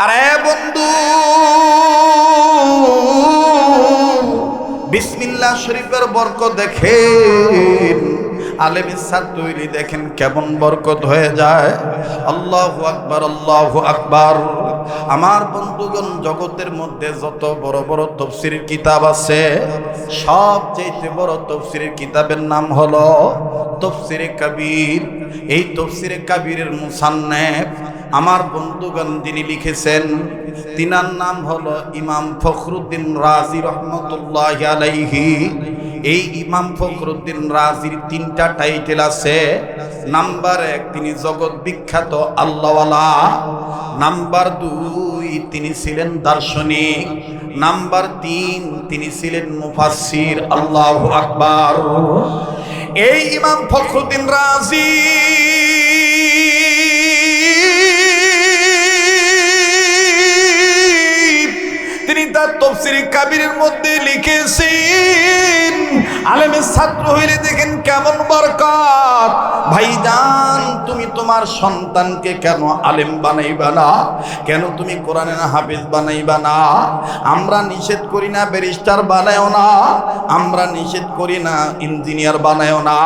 আরে বন্ধু, বিসমিল্লাহ শরীফের বরকত দেখেন, আলেমের সাথ তৈরি দেখেন কেমন বরকত হয়ে যায়। আল্লাহু আকবার, আল্লাহু আকবার। আমার বন্ধুগণ, জগতের মধ্যে যত বড় বড় তাফসীরের কিতাব আছে, সবচেয়ে বড় তাফসীরের কিতাবের নাম হলো তাফসীরে কবির। এই তাফসীরে কবিরের মুসান্নিফ আমার বন্ধুগণ যিনি লিখেছেন, তিনার নাম হলো ইমাম ফখরুদ্দীন রাজি রহমতুল্লাহি আলাইহি। এই ইমাম ফখরুদ্দীন রাজির তিনটা টাইটেল আছে। নাম্বার 1, তিনি জগৎ বিখ্যাত আল্লাহওয়ালা। নাম্বার 2, তিনি ছিলেন দার্শনিক। নাম্বার 3, তিনি ছিলেন মুফাসসির। আল্লাহু আকবার। এই ইমাম ফখরুদ্দীন রাজি তিনি তার তাফসীরে কবিরের মধ্যে লিখেছেন, আলেমের ছাত্র হইলে দেখেন কেমন বরকত। ভাইজান, তুমি তোমার সন্তানকে কেন আলেম বানাইবা না? কেন তুমি কোরআনের হাফেজ বানাইবা না? আমরা নিষেধ করি না ব্যারিস্টার বানায়ও না, আমরা নিষেধ করি না ইঞ্জিনিয়ার বানায়ও না।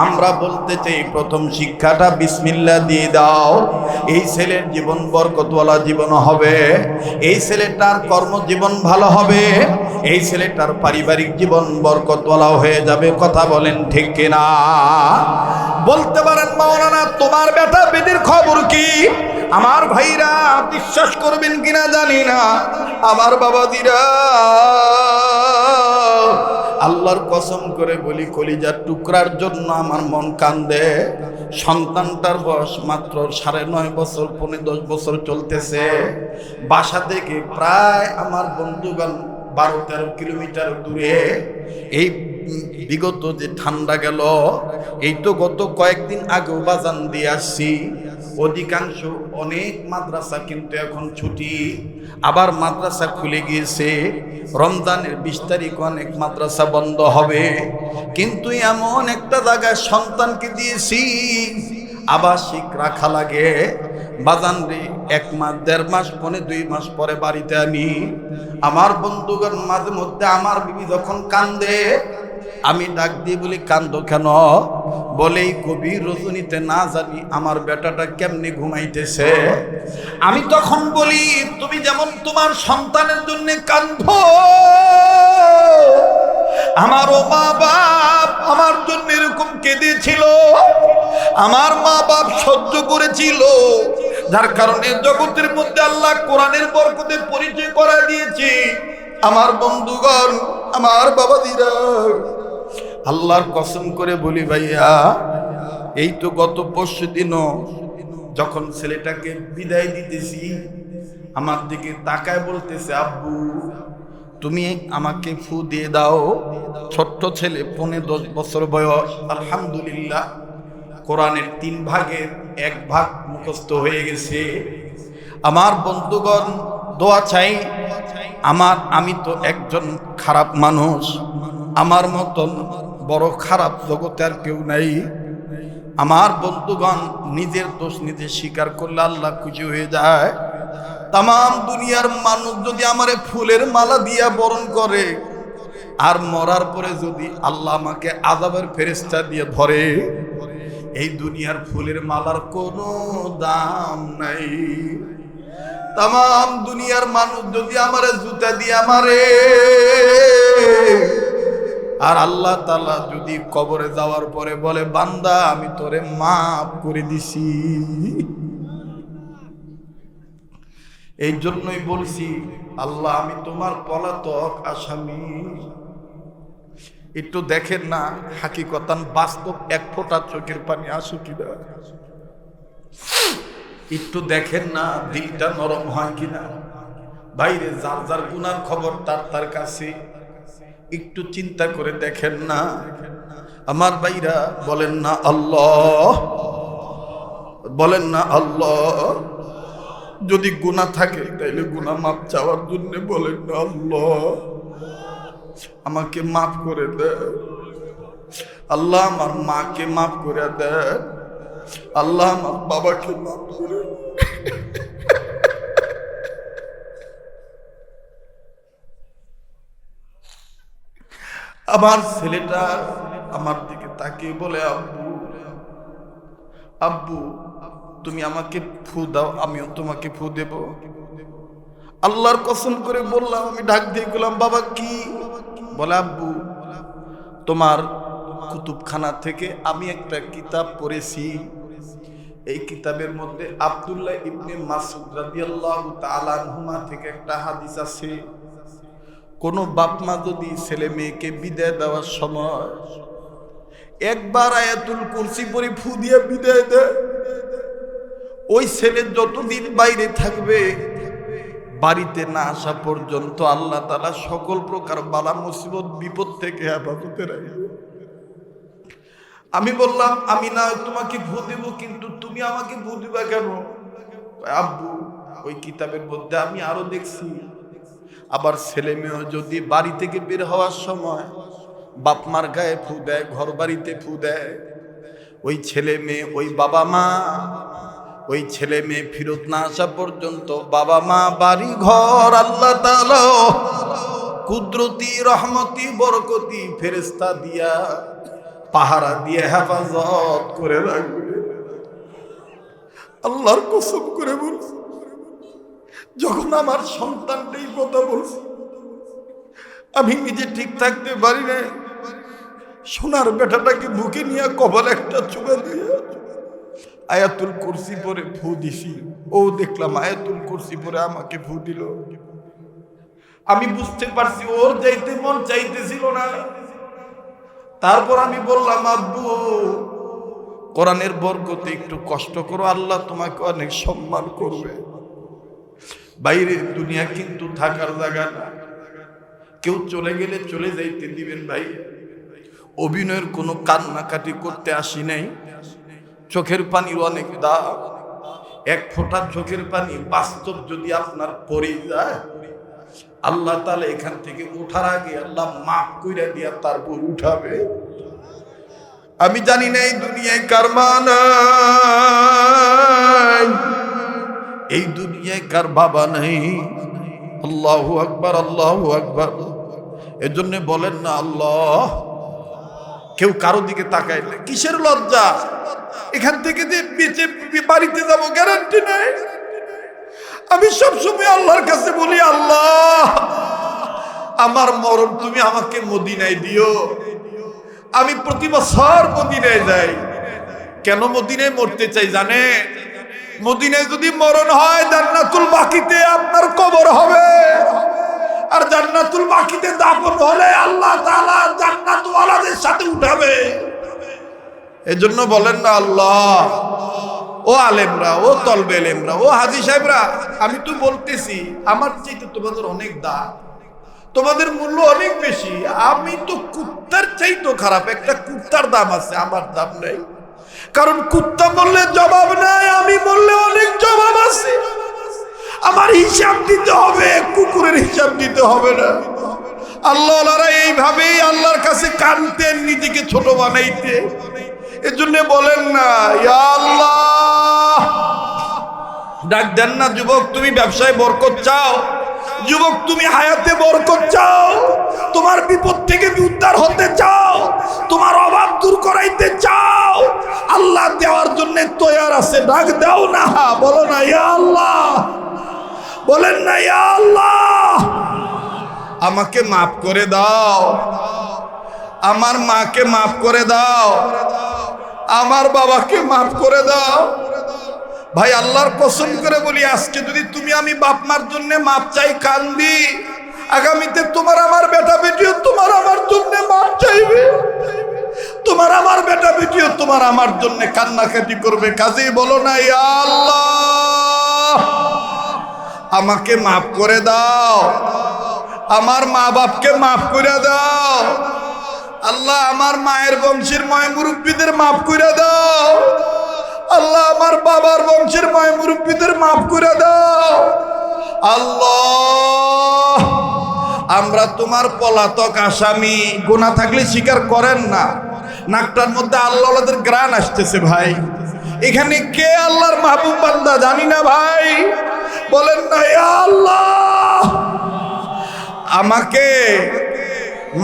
আমরা বলতে চাই প্রথম শিক্ষাটা বিসমিল্লাহ দিয়ে দাও। এই ছেলের জীবন বরকতওয়ালা জীবন হবে, এই ছেলেটার কর্মজীবন ভালো হবে, এই ছেলেটার পারিবারিক জীবন বরকতওয়ালা হয়ে যাবে। কথা বলেন ঠিক কিনা? বলতে পারেন মাওলানা, তোমার বেটা বেটির খবর কি? আমার ভাইরা বিশ্বাস করবেন কিনা জানি না, আমার বাবাদিরা, আল্লাহর কসম করে বলি, কলিজার টুকরার জন্য আমার মন কান্দে। সন্তানটার বয়স মাত্র 9.5 বছর, 10 বছর চলতেছে। বাসা থেকে প্রায় আমার বন্ধুগণ 12-13 কিলোমিটার দূরে। এই বিগত যে ঠান্ডা গেল, এই তো গত কয়েকদিন আগেও বাজান দিয়ে আসছি। অধিকাংশ অনেক মাদ্রাসা কিন্তু এখন ছুটি, আবার মাদ্রাসা খুলে গিয়েছে। রমজানের 20 তারিখ অনেক মাদ্রাসা বন্ধ হবে। কিন্তু এমন একটা জায়গায় সন্তানকে দিয়েছি, আবাসিক রাখা লাগে। বাজান রে, 1 মাস, 1.5 মাস, 2 মাস পরে বাড়িতে আনি। আমার বন্ধুগণ, মাঝে মধ্যে আমার বিবি যখন কান্দে, আমি ডাক দিয়ে বলি, কান্দো কেন? বলে, এই গভীর রজনীতে না জানি আমার বেটাটা কেমনে ঘুমাইতেছে। আমি তখন বলি, তুমি যেমন তোমার সন্তানের জন্য কান্দো, আমারও মা বাপ আমার জন্য এরকম কেঁদেছিল। আমার মা বাপ সহ্য করেছিল, যার কারণে জগতের মধ্যে আল্লাহ কোরআনের বরকতে পরিচয় করা দিয়েছে। আমার বন্ধুগণ, আমার বাবাদিরা, আল্লাহর কসম করে বলি ভাইয়া, এই তো গত পরশু দিনও যখন ছেলেটাকে বিদায় দিতেছি, আমার দিকে তাকায় বলতেছে, আব্বু তুমি আমাকে ফু দিয়ে দাও। ছোট্ট ছেলে, 10 বছর বয়স। আলহামদুলিল্লাহ, কোরআনের 3 ভাগের 1 ভাগ মুখস্থ হয়ে গেছে। আমার বন্ধুগণ, দোয়া চাই। আমি তো একজন খারাপ মানুষ, আমার মতন বড় খারাপ জগতে আর কেউ নাই। আমার বন্ধুগণ, নিজের দোষ নিজে স্বীকার করলে আল্লাহ খুশি হয়ে যায়। তাম দুনিয়ার মানুষ যদি আমারে ফুলের মালা দিয়া বরণ করে, আর মরার পরে যদি আল্লাহ আমাকে আযাবের ফেরেশতা দিয়ে ধরে, এই দুনিয়ার ফুলের মালার কোনো দাম নাই। তাম দুনিয়ার মানুষ যদি আমারে জুতা দিয়ে আমারে, আর আল্লাহ তাআলা যদি কবরে যাওয়ার পরে বলে, বান্দা আমি তোরে মাফ করে দিছি। এই জন্যই বলছি, আল্লাহ আমি তোমার পলাতক আসামি। একটু দেখেন না, হাকিকতান বাস্তব 1 ফোঁটা চোখের পানি আসে কিনা? একটু দেখেন না, দিলটা নরম হয় কিনা? বাইরে যার যার গুনার খবর তার কাছে, একটু চিন্তা করে দেখেন না। আমার ভাইরা, বলেন না আল্লাহ, বলেন না আল্লাহ। যদি গুনাহ থাকে তাইলে গুনাহ মাপ চাওয়ার জন্য বলেন না, আল্লাহ আমাকে মাফ করে দে, আল্লাহ আমার মাকে মাফ করে দে, আল্লাহ আমার বাবাকে মাফ করে। আমার ছেলেটা আমার দিকে তাকিয়ে বলে, আব্বু আব্বু তুমি আমাকে ফু দাও, আমিও তোমাকে ফু দেব। আল্লাহর কসম করে বললাম, আমি ডাক দিয়ে গেলাম, বাবা কি? বলে, আব্বু তোমার কুতুবখানা থেকে আমি একটা কিতাব পড়েছি, এই কিতাবের মধ্যে আব্দুল্লাহ ইবনে মাসউদ রাদিয়াল্লাহু তাআলা আনহুমা থেকে একটা হাদিস আছে, কোন বাপ মা যদি ছেলে মেয়েকে বিদায় দেওয়ার সময় একবার আয়াতুল কুরসি পড়ে ফু দিয়ে বিদায় দেয়, ওই ছেলে যতদিন বাইরে থাকবে বাড়িতে না আসা পর্যন্ত আল্লাহ তাআলা সকল প্রকার বালা মুসিবত বিপদ থেকে হেফাজতে রাখবে। আমি বললাম, আমি না তোমাকে ফু দেব, কিন্তু তুমি আমাকে ফু দিবা কেন? আব্বু ওই কিতাবের মধ্যে আমি আরো দেখছি, আবার ছেলে মেয়ে যদি বাড়ি থেকে বের হওয়ার সময় বাপ মার গায়ে ফু দেয়, ঘর বাড়িতে ফু দেয়, ওই ছেলে মেয়ে, ওই বাবা মা, ওই ছেলে মেয়ে ফিরত না আসা পর্যন্ত বাবা মা, বাড়ি ঘর আল্লাহ তাআলা কুদরতি রহমতি বরকতি ফেরেশতা দিয়া পাহারা দিয়ে হেফাজত করে রাখবে। আল্লাহর কসম করে বলছি, যখন আমার সন্তানটাই কথা বলছে, আমি নিজে ঠিক থাকতে পারি না, সোনার বেটাটাকে বুকে নিয়ে কপালে একটা চুমা দিয়ে আয়াতুল কুরসি পরে ফু দিছি। ও দেখলাম আয়াতুল কুরসি পরে আমাকে ফু দিল। আমি বুঝতে পারছি ওর যাইতে মন চাইতেছিল না। তারপর আমি বললাম, আব্বু কোরআনের বরকতে একটু কষ্ট করো, আল্লাহ তোমাকে অনেক সম্মান করবে। বাইরে দুনিয়া কিন্তু থাকার জায়গা না, কেউ চলে গেলে চলে যাইতে দিবেন ভাই। অভিনয়ের কোনো কান্নাকাটি করতে আসি নাই, চোখের পানির অনেক দাম। এক ফোঁটা চোখের পানি বাস্তব যদি আপনার পড়ে যায়, আল্লাহ তাআলা এখান থেকে ওঠার আগে আল্লাহ মাফ কইরা দিয়া তারপর উঠাবে। আমি জানি না এই দুনিয়ায় কার মা নাই, এই দুনিয়ায় কার বাবা নাই। আল্লাহু আকবার, আল্লাহু আকবার। এজন্য বলেন না আল্লাহ। কেউ কারো দিকে তাকায় না, কিসের লজ্জা? এখান থেকে যে বেঁচে বাড়িতে যাবো গ্যারান্টি নাই। আমি সবসময় আল্লাহর কাছে বলি, আল্লাহ আমার মরণ তুমি আমাকে মদিনায় দিও। আমি প্রতি বছর মদিনায় যাই। কেন মদিনায় মরতে চাই জানে? মদিনায় যদি মরণ হয় জান্নাতুল বাকিতে আপনার কবর হবে, আর জান্নাতুল বাকিতে দাফন হলে আল্লাহ তাআলা জান্নাতওয়ালাদের সাথে উঠাবে। এজন্য বলেন না আল্লাহ। ও আলেমরা, ও তলবে এলেমরা, ও হাজী সাহেবরা, আমি তো বলতেছি আমার চাইতে তোমাদের অনেক দাম, তোমাদের মূল্য অনেক বেশি। আমি তো কুত্তার চাইতে খারাপ। একটা কুত্তার দাম আছে, আমার দাম নাই। কারণ কুত্তা বললে জবাব নাই, আমি বললে অনেক জবাব আছে। আমার হিসাব দিতে হবে, কুকুরের হিসাব দিতে হবে না। আল্লাহওয়ালারা এইভাবেই আল্লাহর কাছে কাঁদতেন, নিজেকে ছোট বানাইতে। এজন্য বলেন না ইয়া আল্লাহ। ডাক দেন না, যুবক তুমি ব্যবসায় বরকত চাও, যুবক তুমি হায়াতে বরকত চাও, তোমার বিপদ থেকে উদ্ধার হতে চাও, তোমার অভাব দূর করাইতে চাও, আল্লাহ দেওয়ার জন্য তৈয়ার আছে। ডাক দাও না, বলো না ইয়া আল্লাহ। বলেন না ইয়া আল্লাহ আমাকে মাফ করে দাও, আমার মাকে মাফ করে দাও, আমার বাবাকে মাফ করে দাও। ভাই আল্লাহর কসম করে বলি, আজকে যদি তুমি আমি বাপ মার জন্য মাপ চাই, কান্দি, আগামীতে তোমার আমার বেটা বেটিও তোমার আমার জন্য মাপ চাইবে। তোমার আমার বেটা বেটিও তোমার আমার জন্য কান্নাকাটি করবে। কাজেই বলো না ইয়া আল্লাহ আমাকে মাফ করে দাও, আমার মা বাপকে মাফ করে দাও। আল্লাহ আমার মায়ের বংশের ময় মুরব্বীদের মাফ করে দাও। আল্লাহ আমার বাবার বংশের ময় মুরব্বীদের মাফ করে দাও। আল্লাহ আমরা তোমার পলাতক আসামি, গুনাহ থাকলে স্বীকার করেন না। নাকটার মধ্যে আল্লাহওয়ালাদের গ্রান আসতেছে ভাই। এখানে কে আল্লাহর মাহবুব বান্দা জানি না ভাই। বলেন না ইয়া আল্লাহ আমাকে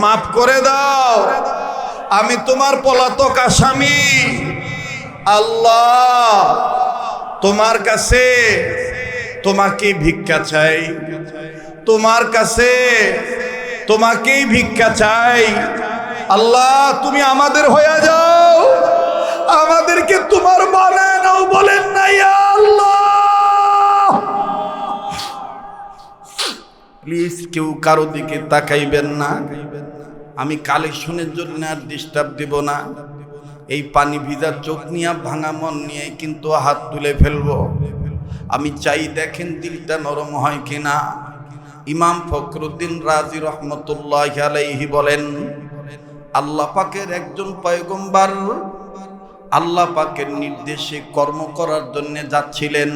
মাফ করে দাও, আমি তোমার পলাতক আসামি। আল্লাহ তোমার কাছে তোমাকে ভিক্ষা চাই, তোমার কাছে তোমাকেই ভিক্ষা চাই। আল্লাহ তুমি আমাদের হয়ে যাও, আমাদেরকে তোমার বানায় নাও। বলেন না ইয়া আল্লাহ। প্লিজ কেউ কারো দিকে তাকাইবেন না। আমি কালেকশনের জন্য আর ডিস্টার্ব দিব না। এই পানি ভিজা চোখ নিয়ে ভাঙা মন নিয়ে কিন্তু হাত তুলে ফেলবো। আমি চাই দেখেন দিলটা নরম হয় কিনা। ইমাম ফখরুদ্দিন রাজি রহমতুল্লাহ আলাইহি বলেন, আল্লাহ পাকের একজন পয়গম্বর আল্লাহ পাকের নির্দেশে কর্ম করার জন্য যাচ্ছিলেন।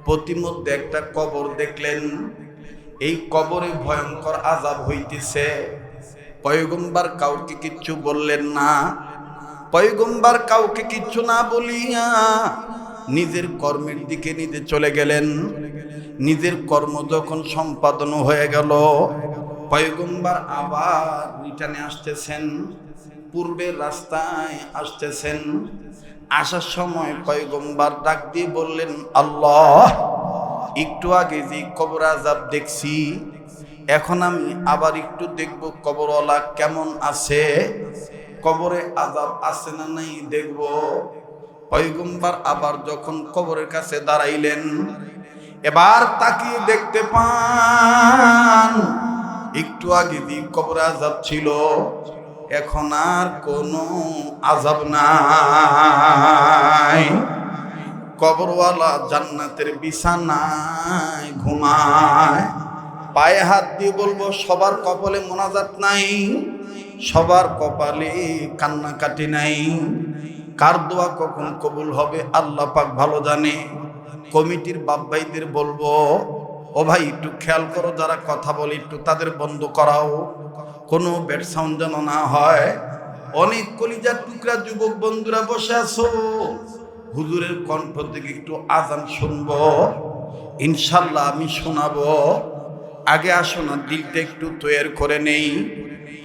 প্রতিমধ্যে একটা কবর দেখলেন। এই কবরে ভয়ঙ্কর আযাব হইতেছে। পয়গম্বর কাউকে কিচ্ছু বললেন না। পয়গম্বর কাউকে কিচ্ছু না বলিয়া নিজের কর্মের দিকে নিজে চলে গেলেন। নিজের কর্ম যখন সম্পাদন হয়ে গেল, পয়গম্বর আবার রিটার্নে আসতেছেন, পূর্বের রাস্তায় আসতেছেন। আসার সময় পয়গম্বর ডাক দিয়ে বললেন, আল্লাহ একটু আগে যে কবর আযাব দেখছি, এখন আমি আবার একটু দেখব কবরওয়ালা কেমন আছে, কবরে আযাব আছে না নাই দেখব। পয়গম্বর আবার যখন কবরের কাছে দাঁড়াইলেন, এবার তাকিয়ে দেখতে পান একটু আগে যে কবরে আযাব ছিল, এখন আর কোনো আযাব নাই। কবরওয়ালা জান্নাতের বিছানায় ঘুমায়। পায়ে হাত দিয়ে বলবো, সবার কপালে মোনাজাত নাই, সবার কপালে কান্নাকাটি নাই। কার দোয়া কখন কবুল হবে আল্লাহ পাক ভালো জানে। কমিটির বাপ ভাইদের বলবো, ও ভাই একটু খেয়াল করো, যারা কথা বলে একটু তাদের বন্ধ করাও, কোনো ব্যাড সাউন্ড যেন না হয়। অনেক কলিজার টুকরা যুবক বন্ধুরা বসে আছো, হুজুরের কণ্ঠ থেকে একটু আজান শুনবো, ইনশাল্লাহ আমি শোনাবো। আগে আসো না, দিলটা একটু তৈরি করে নেই।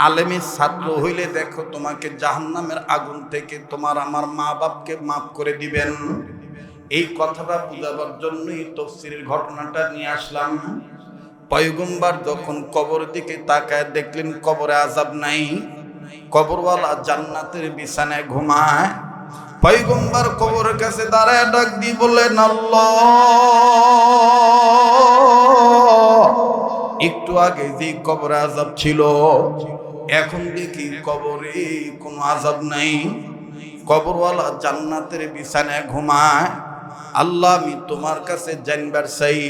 আলেমের ছাত্র হইলে দেখো তোমাকে জাহান্নামের আগুন থেকে তোমার আমার মা বাপকে মাফ করে দিবেন। এই কথাটা বুঝাবার জন্যই তাফসীরের ঘটনাটা নিয়ে আসলাম। পয়গম্বর যখন কবরের দিকে তাকায় দেখলেন কবরে আযাব নাই, কবরওয়ালা জান্নাতের বিছানায় ঘুমায়। পয়গম্বর কবরের কাছে দাঁড়ায় ডাক দিয়ে বললেন, আল্লাহ একটু আগে যে কবরে আযাব ছিল, এখন দেখি কবরে কোনো আযাব নাই, কবরওয়ালা জান্নাতের বিছানায় ঘুমায়। আল্লাহ আমি তোমার কাছে জানবার চাই,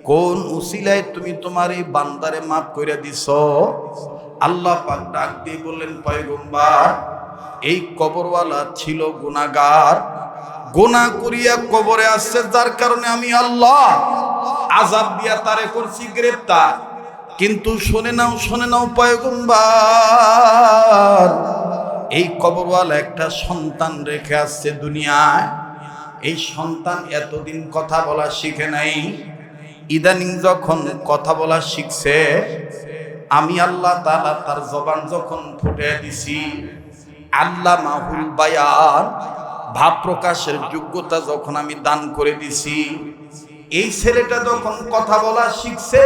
কোন উসিলায় তুমি তোমার এই বান্দারে মাফ করে দিছ। আল্লাহ পাক ডাক দিয়ে বললেন, পয়গম্বর এই কবরওয়ালা ছিল গুনাহগার, গুনাহ করিয়া কবরে আসছে, যার কারণে আমি আল্লাহ আযাব দিয়া তারে করছি গ্রেফতার। কিন্তু শুনে নাও পয়গম্বর, এই কবরওয়ালা একটা সন্তান রেখে আসছে দুনিয়ায়। এই সন্তান এতদিন কথা বলা শিখে নাই, ইদানিং যখন কথা বলা শিখছে, আমি আল্লাহ তাআলা তার জবান যখন ফুটে দিছি, আল্লাহ মাহুল বায়ান ভাব প্রকাশের যোগ্যতা যখন আমি দান করে দিছি, এই ছেলেটা যখন কথা বলা শিখছে,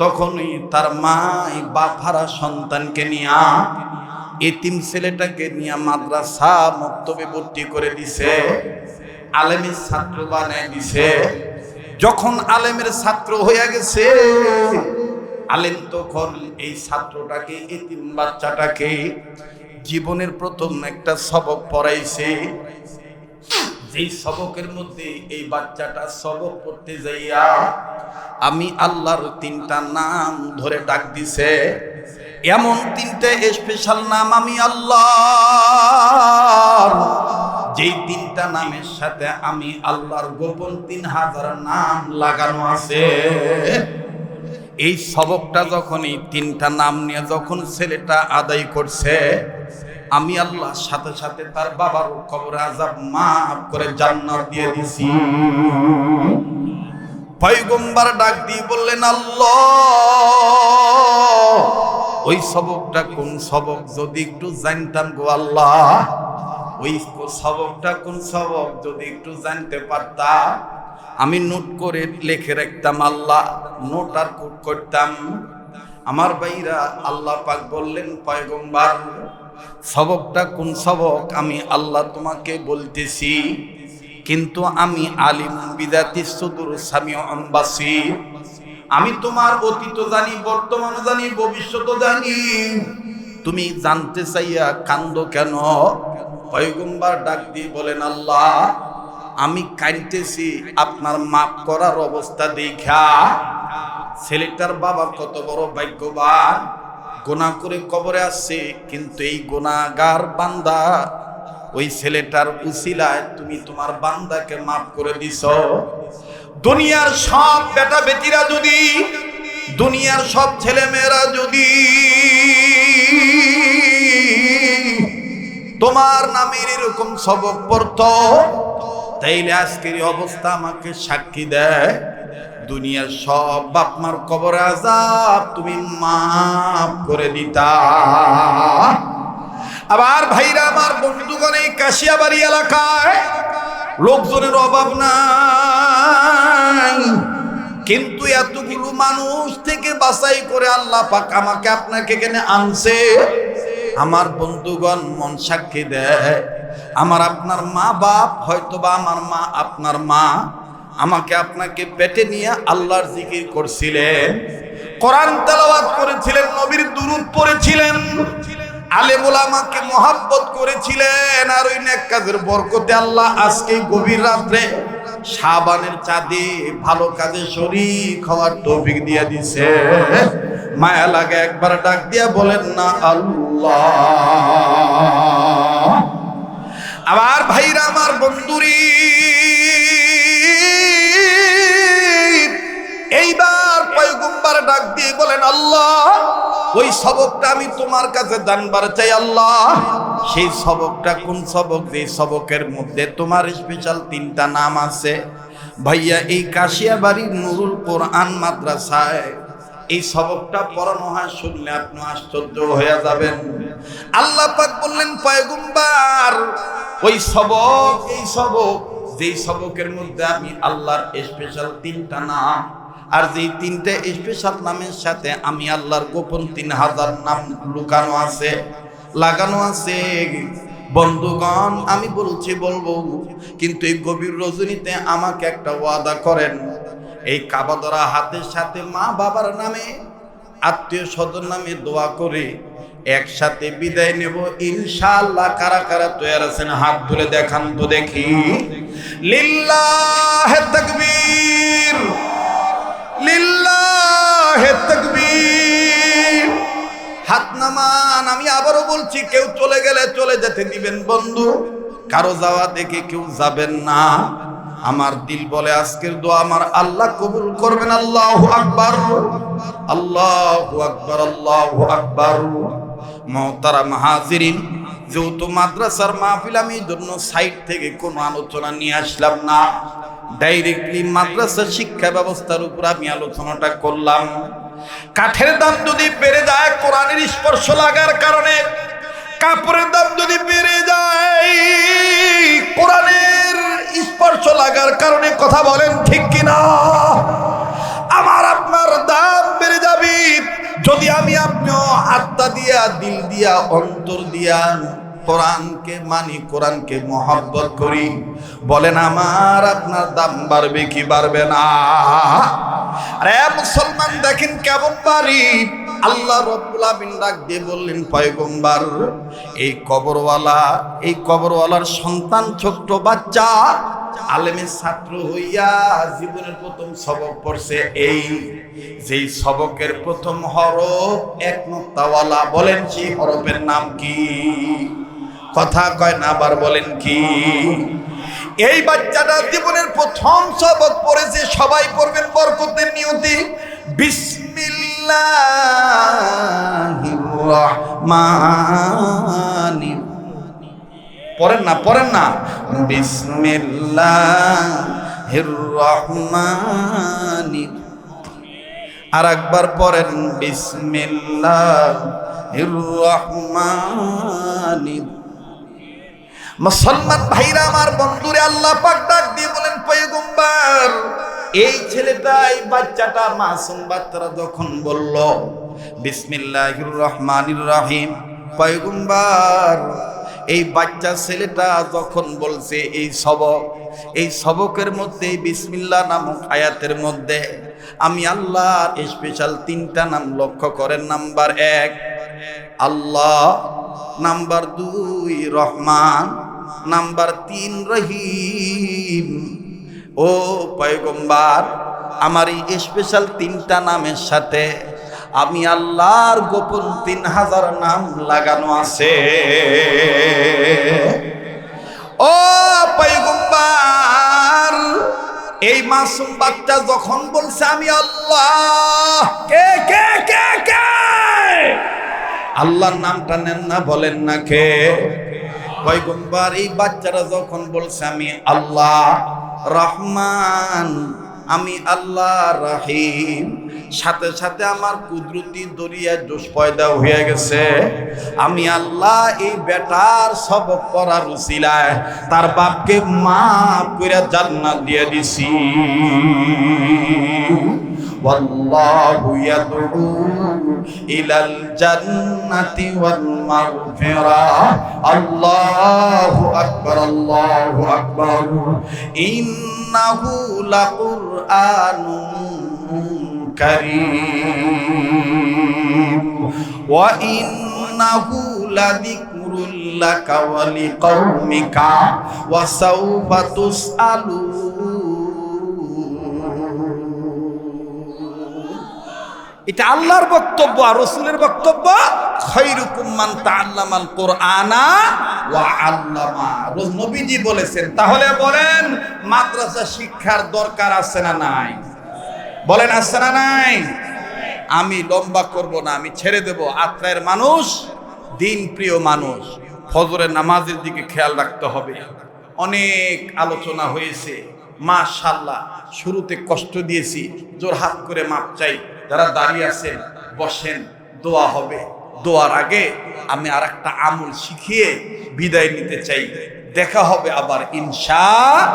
তখনই তার মাই বাপারা সন্তানকে নিয়া, এতিম ছেলেটাকে নিয়ে মাদ্রাসা মক্তবে ভর্তি করে দিছে, আলেমের ছাত্র বানায় দিছে। যখন আলেমের ছাত্র হয়ে গেছে, আলেম তখন এই ছাত্রটাকে, এতিম বাচ্চাটাকে জীবনের প্রথম একটা সবক পড়াইছে। যেই সবকের মধ্যে এই বাচ্চাটা সবক পড়তে যাইয়া আমি আল্লাহর তিনটা নাম ধরে ডাক দিছে। এমন তিনটা স্পেশাল নাম আমি আল্লাহর, যেই তিনটা নামের সাথে আমি আল্লাহর গোপন 3000 নাম লাগানো আছে। এই সবকটা যখন এই তিনটা নাম নিয়ে যখন ছেলেটা আদায় করছে, আমি আল্লাহর সাথে সাথে তার বাবার কবরে আযাব মাফ করে জান্নাত দিয়ে দিছি। পয়গম্বর ডাক দিয়ে বললেন, আল্লাহ ওই সবকটা কোন সবক যদি একটু জানতাম গো আল্লাহ, ওই সবকটা কোন সবক যদি একটু জানতে পারতাম, আমি নোট করে লিখে রাখতাম আল্লাহ, নোট আর কোট করতাম। আমার ভাইরা, আল্লাহ পাক বললেন পয়গম্বর সবকটা কোন সবক আমি আল্লাহ তোমাকে বলতেছি, কিন্তু আমি আলিম বিদাতিস সুদূর সামিউন বাসীর, আমি তোমার অতীত জানি, বর্তমান জানি, ভবিষ্যৎ জানি। তুমি জানতে চাইয়া কান্দো কেন? পয়গম্বর ডাক দিয়ে বলেন আল্লাহ, আমি কাঁদতেছি আপনার মাফ করার অবস্থা দেখা। ছেলেটার বাবা কত বড় ভাগ্যবান, গুনাহ করে কবরে আসছে, কিন্তু এই গুনাহগার বান্দা ওই ছেলেটার উসিলায় তুমি তোমার বান্দাকে মাফ করে দিছো। দুনিয়ার সব বেটা বেটিরা যদি, দুনিয়ার সব ছেলে মেয়েরা যদি তোমার নামের এরকম সবক পড়তো, তাইলে আজকের অবস্থা আমাকে সাক্ষী দেয় দুনিয়ার সব বাপ মার কবর আযাব তুমি মাফ করে দিতা। আবার ভাইরা আমার, বন্ধুগণ, এই কাশিয়াবাড়ি এলাকায় লোকজনের অভাব নাই, কিন্তু এতগুলো মানুষ থেকে বাছাই করে আল্লাহ পাক আমাকে আপনাকে এখানে আনছে। আমার বন্ধুগণ মন সাক্ষী দেয়, আমার আপনার মা বাপ, হয়তোবা আমার মা আপনার মা আমাকে আপনাকে পেটে নিয়ে আল্লাহর জিকির করছিলেন, কোরআন তেলাওয়াত করেছিলেন, নবীর দুরূদ পড়েছিলেন, আলেম ওলামাকে মহাব্বত করেছিলেন। আর ওই নেক কাজের বরকতে আল্লাহ আজকে গভীর রাত্রে শাবানের চাঁদে ভালো কাজে শরীক হওয়ার তৌফিক দিয়ে দিছে। মায়া লাগে একবার ডাক দিয়া বলেন না আল্লাহ। আবার ভাইরা আমার, বন্ধুরি, এইবার পয়গম্বর ডাক দিয়ে বলেন আল্লাহ, ওই সবকটা আমি তোমার কাছে জানবার চাই আল্লাহ। সেই সবকটা কোন সবক? যে সবকের মধ্যে তোমার স্পেশাল 3টা নাম আছে। ভাইয়া, এই কাশিয়াবাড়ির নুরুল কোরআন মাদ্রাসায় এই সবকটা পড়ানো হয়, শুনলে আপনি আশ্চর্য হয়ে যাবেন। আল্লাহ পাক বললেন পয়গম্বর, ওই সবক, এই সবক, যেই সবকের মধ্যে আমি আল্লাহর স্পেশাল 3টা নাম, আর যেই 3টে স্পেশাল নামের সাথে আমি আল্লাহর গোপন 3000 নাম লুকানো আছে, লাগানো আছে। বন্ধুগণ, আমি বলবো, কিন্তু এই গভীর রজনীতে আমাকে একটা ওয়াদা করেন, এই কাবা ধরা হাতের সাথে মা বাবার নামে, আত্মীয় স্বজন নামে দোয়া করে একসাথে বিদায় নেব ইনশাআল্লাহ। কারা কারা তৈরি আছেন হাত তুলে দেখান তো দেখি। লিল্লাহে তাকবীর, লিল্লাহে তাকবীর। হাত নামান। আমি আবারও বলছি, কেউ চলে গেলে চলে যেতে দিবেন বন্ধু, কারো যাওয়া দেখে কেউ যাবেন না। আমার দিল বলে আজকের দোয়া আমার আল্লাহ কবুল করবেন। আল্লাহু আকবার, আল্লাহু আকবার, আল্লাহু আকবার। মুহতারাম হাজিরিন, যেহেতু মাদ্রাসার মাহফিল, আমি জন্য সাইড থেকে কোনো আলোচনা নিয়ে আসলাম না, ডাইরেক্টলি মাদ্রাসা শিক্ষা ব্যবস্থার উপর আমি আলোচনাটা করলাম। কাঠের দাম যদি বেড়ে যায় কোরআনের স্পর্শ লাগার কারণে, কাপড়ের দাম যদি বেড়ে যায় কোরআনের স্পর্শ লাগার কারণে, কথা বলেন ঠিক কিনা? আমার আপনার দাম বেড়ে যাবে যদি আমি আপনিও আত্মা দিয়া, দিল দিয়া, অন্তর দিয়া কোরআনকে মানি, কোরআনকে মহব্বত করি। বলেন আমার আপনার দাম বাড়বে কি বাড়বে না? আরে মুসলমান, দেখেন কেমন পারি। আল্লাহ রাব্বুল আমিন ডাক দিয়ে বললেন পয়গম্বর, এই কবরওয়ালার সন্তান, ছোট্ট বাচ্চা, আলেমের ছাত্র হইয়া জীবনের প্রথম সবক পড়ছে। এই যেই সবকের প্রথম হরফ এক নুক্তাওয়ালা, বলেন সেই হরফের নাম কি? কথা কয় না, আবার বলেন কি? এই বাচ্চাটা জীবনের প্রথম সবক পড়েছে। সবাই পড়বেন বরকতের নিয়তে। বিসমিল্লাহির রহমানির, পড়েন না, বিসমিল্লাহির রহমানির। আর একবার পড়েন বিসমিল্লাহির রহমানির। মুসলমান ভাইরা আমার, বন্ধুরে, আল্লাহ পাক ডাক দিয়ে বলেন, পয়গম্বর, এই ছেলেটা, এই বাচ্চাটা, মাসুম বাচ্চারা যখন বলল বিসমিল্লাহির রহমানির রহিম, পয়গম্বর, এই বাচ্চা ছেলেটা যখন বলছে এই সবকের মধ্যে, বিসমিল্লাহ নামক আয়াতের মধ্যে আমি আল্লাহর স্পেশাল 3টা নাম লক্ষ্য করেন। নাম্বার 1 আল্লাহ, নাম্বার 2 রহমান, নাম্বার 3 রহিম। ও পয়গম্বর, আমার এই স্পেশাল 3টা নামের সাথে আমি আল্লাহর গোপন 3000 নাম লাগানো আছে। ও পয়গম্বর, এই মাসুম বাচ্চা যখন বলছে আমি আল্লাহ, কে কে কে কে আল্লাহর নামটা নেন না, বলেন না কে? পয়গম্বর, এই বাচ্চারা যখন বলছে আমি আল্লাহ রহমান, আমি আল্লাহ রহিম, সাথে সাথে আমার কুদরতি দরিয়া জোশ পয়দা হয়ে গেছে। আমি আল্লাহ এই বেটার সবক পড়ার উসিলায় তার বাপকে মাফ করে জান্নাত দিয়ে দিছি। ওয়াল্লাহু ইয়াদউ ইলাল জান্নাতি ওয়াল মাগফিরাহ। আল্লাহু আকবার, আল্লাহু আকবার। ইন্নাহু লাকুরআনুন কারীম ওয়া ইন্নাহু লাযিকরুল লাকা ওয়া লিকাওমিকা ওয়া সাওফা তুসআলুন। এটা আল্লাহর বক্তব্য আর রাসূলের বক্তব্য। খায়রুকুম মান তাআল্লামাল কুরআনা ওয়া আল্লামা। নবীজি বলেছেন। তাহলে বলেন, মাদ্রাসা শিক্ষার দরকার আছে না নাই? বলেন আছে না নাই? আমি লম্বা করব না, আমি ছেড়ে দেব। আত্রায়ের মানুষ, দিন প্রিয় মানুষ, ফজরের নামাজের দিকে খেয়াল রাখতে হবে। অনেক আলোচনা হয়েছে, মাশাআল্লাহ। শুরুতে কষ্ট দিয়েছি, জোরহাত করে মাপ চাই। যারা দাঁড়িয়ে আছেন বসেন, দোয়া হবে। দোয়ার আগে আমি আর একটা আমল শিখিয়ে বিদায় নিতে চাই। দেখা হবে আবার ইনশাআল্লাহ।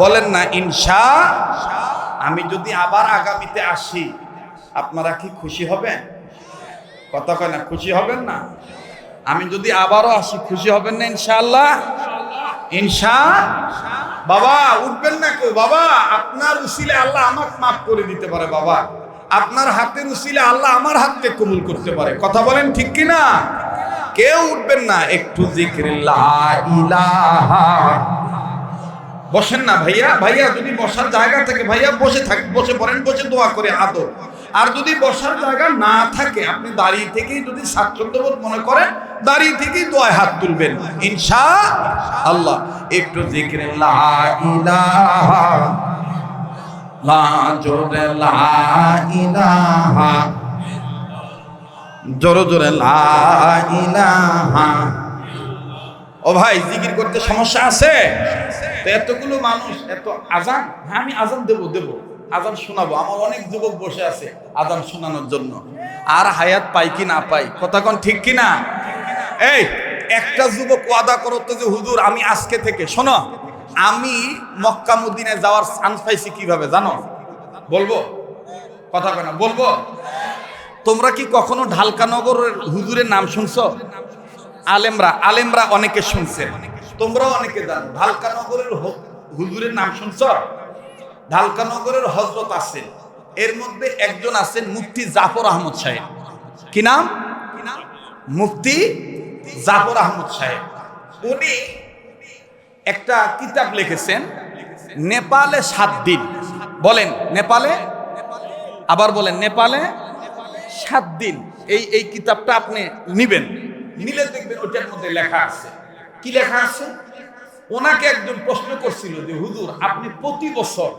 বলেন না ইনশাআল্লাহ। আমি যদি আবার আগামীতে আসি, আপনারা কি খুশি হবেন? কথা কয় না, খুশি হবেন না? আমি যদি আবারও আসি, খুশি হবেন না ইনশাআল্লাহ? ইনশাআল্লাহ। বাবা উঠবেন না কেউ। বাবা, আপনার উসিলে আল্লাহ আমাকে মাফ করে দিতে পারে। বাবা, আপনার হাতের উসিলে আল্লাহ আমার হাতকে কবুল করতে পারে। কথা বলেন ঠিক কি না? কেউ উঠবেন না। একটু জিকির লা ইলাহা। বসেন না ভাইয়া, ভাইয়া যদি বসার জায়গা থাকে ভাইয়া বসে বসে পড়েন, বসে দোয়া করে আদর। আর যদি বসার জায়গা না থাকে, আপনি দাঁড়িয়ে থেকেই যদি স্বাচ্ছন্দ্যবোধ মনে করেন, দাঁড়িয়ে থেকেই দোয়ায় হাত তুলবেন ইনশাআল্লাহ। একটু জিকির লা ইলাহা, লা জোরে লা ইলাহা, জোরে জোরে লা ইলাহা। ও ভাই, জিকির করতে সমস্যা আছে? তো এতগুলো মানুষ, এত আজান। হ্যাঁ, আমি আজান দেব, আজান শোনাবো। আমার অনেক যুবক বসে আছে আজান শোনানোর জন্য। আর হায়াত পাই কি না পাই, কথা কোন ঠিক কি না? এই একটা যুবক ওয়াদা করো তো যে হুজুর, আমি আজকে থেকে, শোনো, আমি মক্কা মদিনায় যাওয়ার চান্স পাইছি কিভাবে জানো? বলবো? কথা কয় না, বলবো? তোমরা কি কখনো ঢালকানগরের হুজুরের নাম শুনছো? আলেমরা অনেকে শুনছে, তোমরাও অনেকে জানো। ঢালকানগরের হুজুরের নাম শুনছো? ঢালকানগরের হযরত আছেন, এর মধ্যে একজন আছেন মুফতি জাফর আহমদ সাহেব। কি নাম? মুফতি জাফর আহমদ সাহেব। উনি একটা কিতাব লিখেছেন, নেপালে 7 দিন। বলেন নেপালে, আবার বলেন নেপালে 7 দিন। এই কিতাবটা আপনি নিবেন, নিলে দেখবেন ওটার মধ্যে লেখা আছে। কি লেখা আছে? ওনাকে একজন প্রশ্ন করছিল যে হুজুর, আপনি প্রতি বছর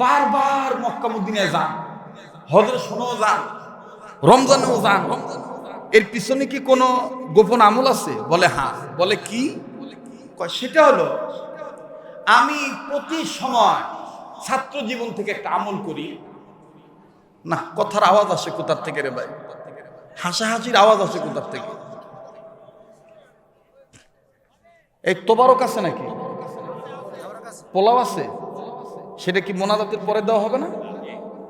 বারবার মক্কা মদিনায় যান, হজের সময়ও যান, রমজানেও যান, এর পিছনে কি কোনো গোপন আমল আছে? বলে হ্যাঁ। বলে কি? সেটা হলো, আমি প্রতি সময় ছাত্র জীবন থেকে একটা আমল করি। না, কথার আওয়াজ আসে কোথার থেকে রে ভাই? হাসাহাসির আওয়াজ আসে কোথার থেকে? এই তোবারক আছে নাকি? পোলাও আছে, সেটা কি মোনাজাতের পরে দেওয়া হবে না?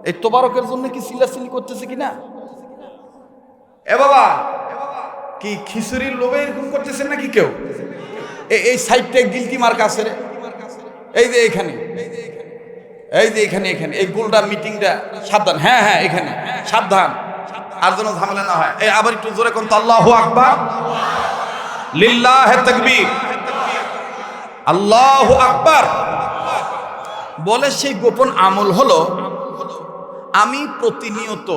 এই তোবারকের জন্য কি চিল্লাচিল্লি করতেছে কিনা? এ বাবা, কি খিচুড়ির লোভে এরকম করতেছেন নাকি কেউ? এই সাইডটা গিলতি মার্ক আছে রে, এই যে এখানে, এই যে এখানে এখানে এই গোলটা মিটিংটা সাবধান। হ্যাঁ হ্যাঁ, এখানে সাবধান, আর যেন ঝামেলা না হয়। এই আবার একটু জোরে কোন তো, আল্লাহু আকবার, লিল্লাহে তাকবীর, আল্লাহু আকবার বলে সেই গোপন আমল হলো, আমি প্রতিনিয়ত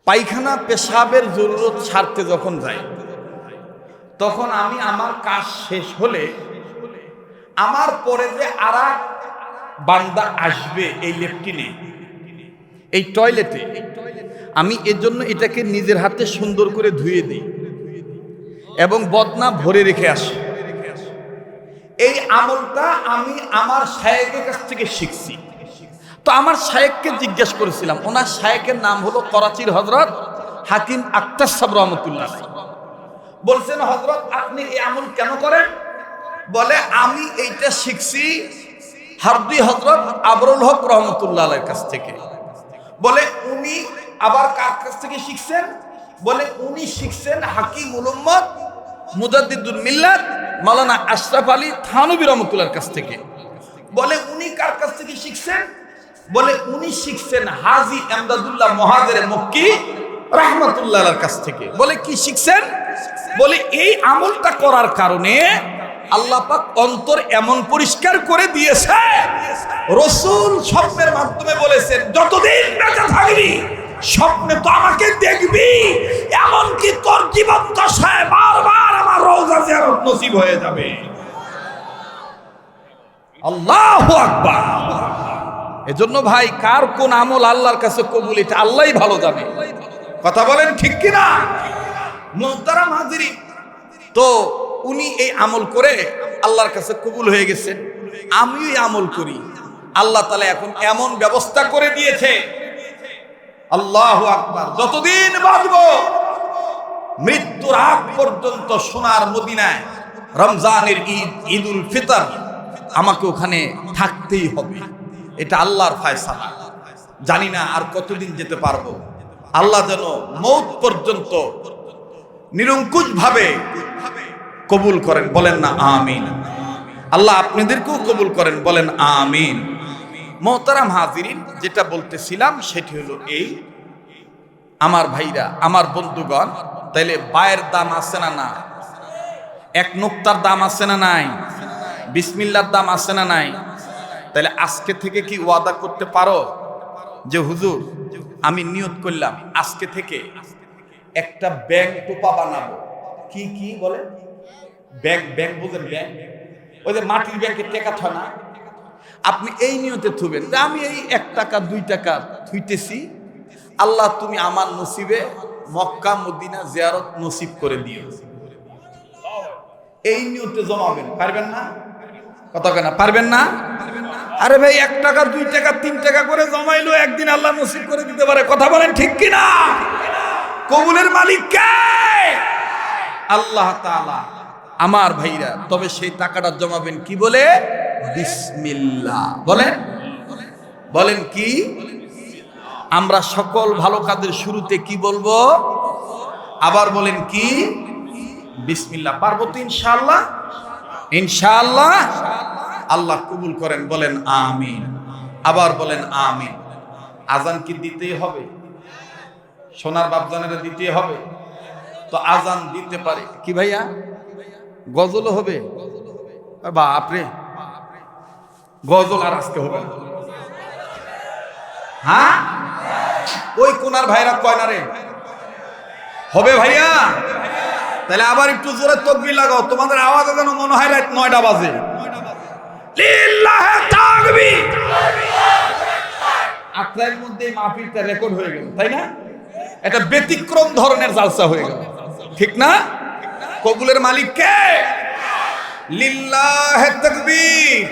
পায়খানা পেশাবের জরুরত ছাড়তে যখন যাই, তখন আমি আমার কাজ শেষ হলে আমার পরে যে আরেক বান্দা আসবে এই লেফটিনে, এই টয়লেটে, আমি এজন্য এটাকে নিজের হাতে সুন্দর করে ধুয়ে দিই এবং বদনা ভরে রেখে আসি। এই আমলটা আমি আমার শায়েখের কাছ থেকে শিখছি। তো আমার শায়েখকে জিজ্ঞেস করেছিলাম, ওনার শায়েখের নাম হলো করাচির হযরত হাকিম আক্তার সাহেব রহমতুল্লাহ আলাইহি। বলছেন, হযরত আপনি এই আমল কেন করেন? বলে, আমি এইটা শিখছি হারদি হযরত আবরুল হক রহমতুল্লাহ আলাইহির কাছ থেকে। বলে, উনি আবার কার কাছ থেকে শিখছেন? বলে, উনি শিখছেন হাকিমুল উম্মত মুজাদ্দিদুল মিল্লাত মাওলানা আশরাফ আলী থানভী রহমতুল্লাহর কাছ থেকে। বলে, উনি কার কাছ থেকে শিখছেন? বলে, উনি শিখছেন হাজী এমদাদুল্লাহ মুহাজিরে মক্কি রাহমাতুল্লাহর কাছ থেকে। বলে, কি শিখছেন? বলে, এই আমলটা করার কারণে আল্লাহ পাক অন্তর এমন পরিষ্কার করে দিয়েছে, রাসূল স্বপ্নের মাধ্যমে বলেছেন, যতদিন বেঁচে থাকবি স্বপ্নে তো আমাকে দেখবি, এমনকি তোর জীবন দশায় বারবার আমার রওজা জিয়ারত নসিব হয়ে যাবে। আল্লাহু আকবার। এজন্য ভাই, কার কোন আমল আল্লাহর কাছে কবুল, এটা আল্লাহই ভালো জানে। কথা বলেন ঠিক কিনা? মুহতারাম হাজিরিন, তো উনি এই আমল করে আল্লাহর কাছে কবুল হয়ে গেছেন, আমিও এই আমল করি। আল্লাহ তাআলা এখন এমন ব্যবস্থা করে দিয়েছে, আল্লাহু আকবার, যতদিন বাঁচব মৃত্যুর আগ পর্যন্ত সোনার মদিনায় রমজানের ঈদ, ঈদুল ফিতর আমাকে ওখানে থাকতেই হবে। এটা আল্লাহর ফয়সালা। জানি না আর কতদিন যেতে পারবো। আল্লাহ যেন মৌত পর্যন্ত নিরঙ্কুশ ভাবে কবুল করেন, বলেন না আমিন। আল্লাহ আপনাদেরকেও কবুল করেন, বলেন আমিন। মুহতারাম হাজিরিন, যেটা বলতেছিলাম সেটি হলো এই, আমার ভাইরা, আমার বন্ধুগণ, তাইলে বায়ের দাম আছে না না? এক নুক্তার দাম আছে না নাই? বিসমিল্লাহর দাম আছে না নাই? তাহলে আজকে থেকে কি ওয়াদা করতে পারো যে হুজুর, আমি নিয়ত করলাম আজকে থেকে একটা ব্যাংক টোপা বানাবো? কি কি বলে? ব্যাংক, ব্যাংক বুঝেন? ব্যাংক ওই যে মাটির ব্যাংকে টাকা থয় না? আপনি এই নিয়তে থুবেন যে আমি এই 1 টাকা 2 টাকা থুইতেছি, আল্লাহ তুমি আমার নসিবে মক্কা মদিনা জিয়ারত নসিব করে দিও। এই নিয়তে জমাবেন। পারবেন না? কথা কেন পারবেন না? আরে ভাই, 1 টাকা 2 টাকা 3 টাকা করে জমাইলো, একদিন আল্লাহ নসিব করে দিতে পারে। কথা বলেন ঠিক কিনা? কবুলের মালিক কে? আল্লাহ তাআলা। আমার ভাইরা, তবে সেই টাকাটা জমাবেন কি বলে? বিসমিল্লাহ বলেন। বলেন কি? আমরা সকল ভালো কাজের শুরুতে কি বলবো? আবার বলেন কি? বিসমিল্লাহ। পারবো তো ইনশাআল্লাহ? ইনশাআল্লাহ। আল্লাহ কবুল করেন, বলেন আমিন। আবার বলেন আমিন। আজান কি দিতেই হবে? সোনার বাপজানেরা দিতে হবে। তো আজান দিতে পারে কি ভাইয়া? গজলও হবে? বাপরে, গজল আর আজকে হবে না? হ্যাঁ, ওই কোনার ভাইরা কয় না রে? হবে ভাইয়া? তাহলে আবার একটু জোরে তাকবীর লাগাও। তোমাদের আওয়াজে যেন মনে হয় রাত 9টা বাজে। লিল্লাহি তাকবীর। আপনার মধ্যে এই মাহফিলটা রেকর্ড হয়ে গেল, তাই না? এটা ব্যতিক্রম ধরনের জালসা হয়ে গেল, ঠিক না? কবুলের মালিক কে? লিল্লাহি তাকবীর।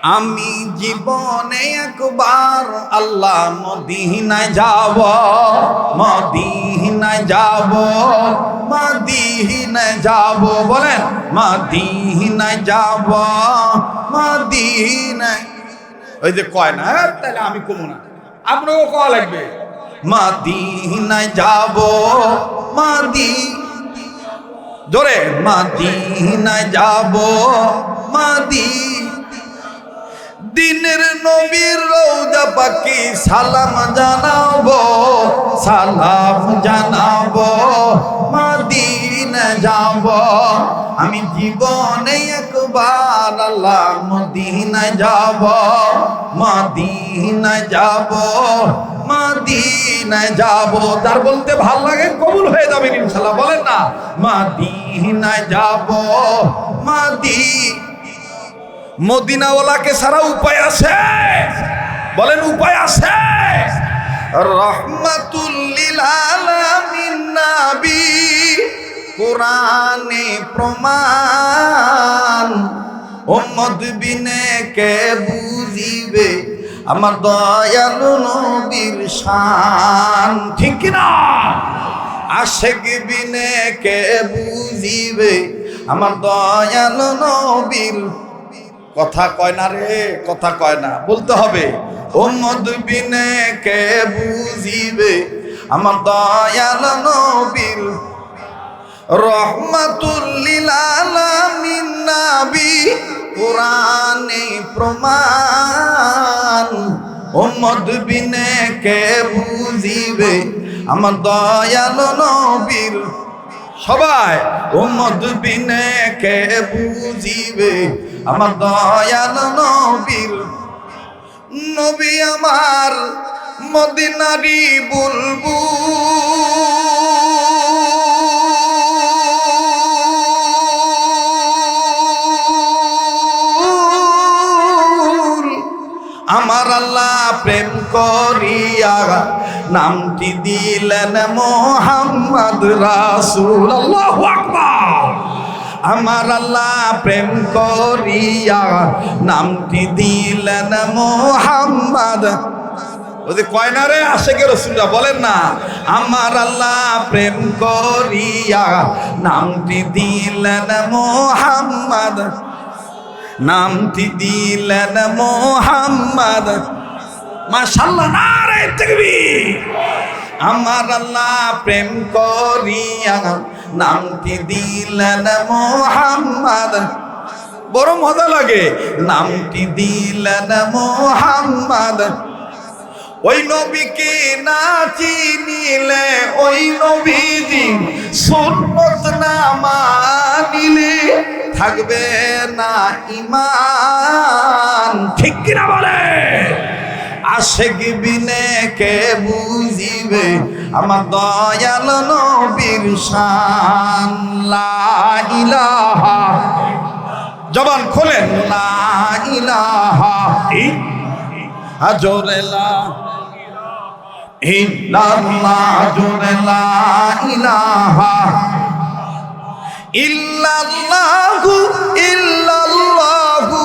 আমি জীবনে একবার আল্লাহ মদিনায় যাব, মদিনায় যাব, মদিনায় যাব, বলেন মদিনায় যাব, মদিনায়। ওই যে কয় না, তাহলে আমি কমু না, আপনাকেও কওয়া লাগবে। মদিনায় যাব, জোরে মদিনায় যাব, দিনের নবীর রওজা পাকি সালাম জানাবো, সালাম জানাবো, মদিনায় যাব। আমি জীবনে একবার আল্লাহ মদিনায় যাব, মদিনায় যাব, মদিনায় যাব। যার বলতে ভাল লাগে কবুল হয়ে যাবে ইনশাআল্লাহ, বলেন না মদিনায় যাব, মদিনাওয়ালাকে সারা উপায় আছে, বলেন উপায় আছে। রহমাতুল লিল আলামিন নবী, কোরআনে প্রমাণ, উম্মত বিনে কে বুঝিবে আমার দয়ালু নবীর শান, ঠিক কি না? আশিক বিনে কে বুঝিবে আমার দয়ালু নবীর। কথা কয় না রে, কথা কয় না, বলতে হবে উম্মত বিনে কে বুঝিবে আমার দয়াল নবীর। রহমাতুল লিল আলামিন নবী, কোরআনে প্রমাণ, উম্মত বিনে কে বুঝিবে আমার দয়াল নবীর। সবাই উম্মত বিনে কে বুঝিবে আমার দয়াল নবীর। নবী আমার মদিনারি বুলবুল, আমার আল্লাহ প্রেম করিয়া নামটি দিলেন মোহাম্মদ রাসূল। আল্লাহু আকবার। আমার আল্লাহ প্রেম করিয়া নামটি দিলেন মোহাম্মদ। ওই কয় না রে আশিকে রাসূলরা, বলেন না আমার আল্লাহ প্রেম করিয়া নামটি দিলেন মোহাম্মদ, নামটি দিলেন মোহাম্মদ। মাশাআল্লাহ, নারে তাকবীর। আমার আল্লাহ প্রেম করিয়া নামটি দিলেন মোহাম্মদ। বড় মজা লাগে, নামটি দিলেন মোহাম্মদ। ওই নবীকে না চিনিলে, ওই নবীজি সুন্নত না মানিলে থাকবে না ঈমান, ঠিক কি না বলে? আশিক বিনে কে বুঝিবে আমার দয়াল নবীর শান। লা ইলাহা, জবান খোলেন, লা ইলাহা জোরে লা ইল্লাল্লাহ, জোরে লা ইলাহা ইল্লাল্লাহু ইল্লাল্লাহু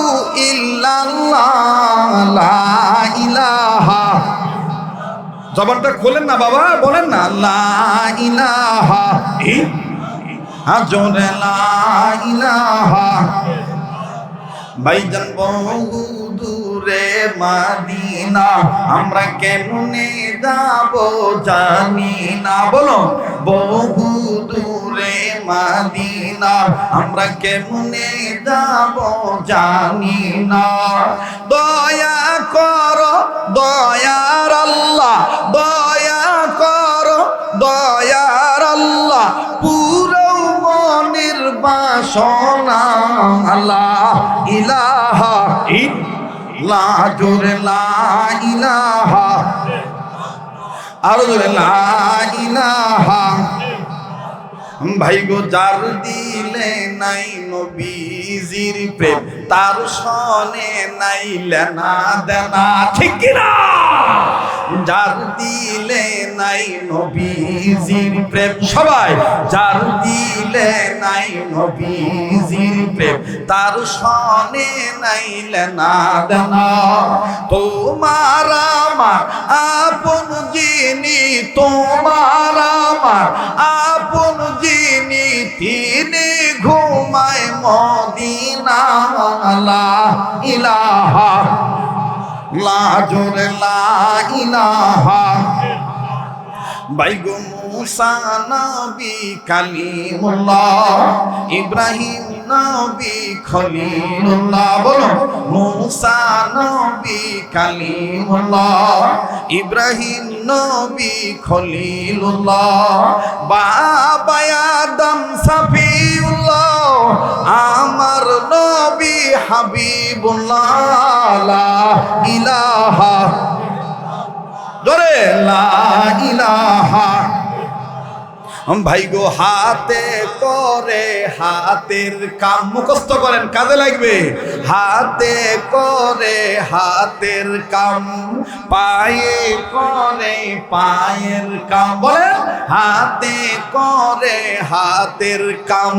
ইল্লাল্লাহ, লা ইলাহা। জবানটা খোলেন না বাবা, বলেন না লা ইলাহা জোরে লা ইলাহা। ভাইজান বহু দূরে মদিনা, আমরা কেমনে যাব জানি না, বলো বহু দূরে মদিনা, আমরা কেমনে যাব জানি না। দয়া করো দয়ার আল্লাহ, দয়া করো দয়ার আল্লাহ, পুরো মনের বাসনা। লা ইলাহা ইল্লাল্লাহ, জোরে লা ইলাহা, আরো জোরে লা ইলাহা। ভাই গো, যার দিলে নাই নবীজির প্রেম, তার সনে নাই লেনা দেনা, ঠিক কি না? যার দিলে নাই নবীজির প্রেম, সবাই যার দিলে নাই নবীজির প্রেম তার সনে নাইলে না দেনা তোমার আমার আপন যিনি তোমার আমার আপন যিনি তিনি ঘুমায় মদিনা লা ইলাহা লা জোরে লা ইলাহা বাইগো মুসা নবী কালিমুল্লাহ ইব্রাহিম নবী খলিলুল্লাহ বলো মুসা নবী কালিমুল্লাহ ইব্রাহিম নবী খলিলুল্লাহ বাবা আদম সফিউল্লাহ আমার নবী হাবিবুল্লাহ লা ইলাহা জোরে লা ইলাহা ভাই গো হাতে করে হাতের কাম মুখস্থ করেন কাজে লাগবে হাতে করে হাতের কাম পায়ে করে পায়ের কাম বলেন হাতে করে হাতের কাম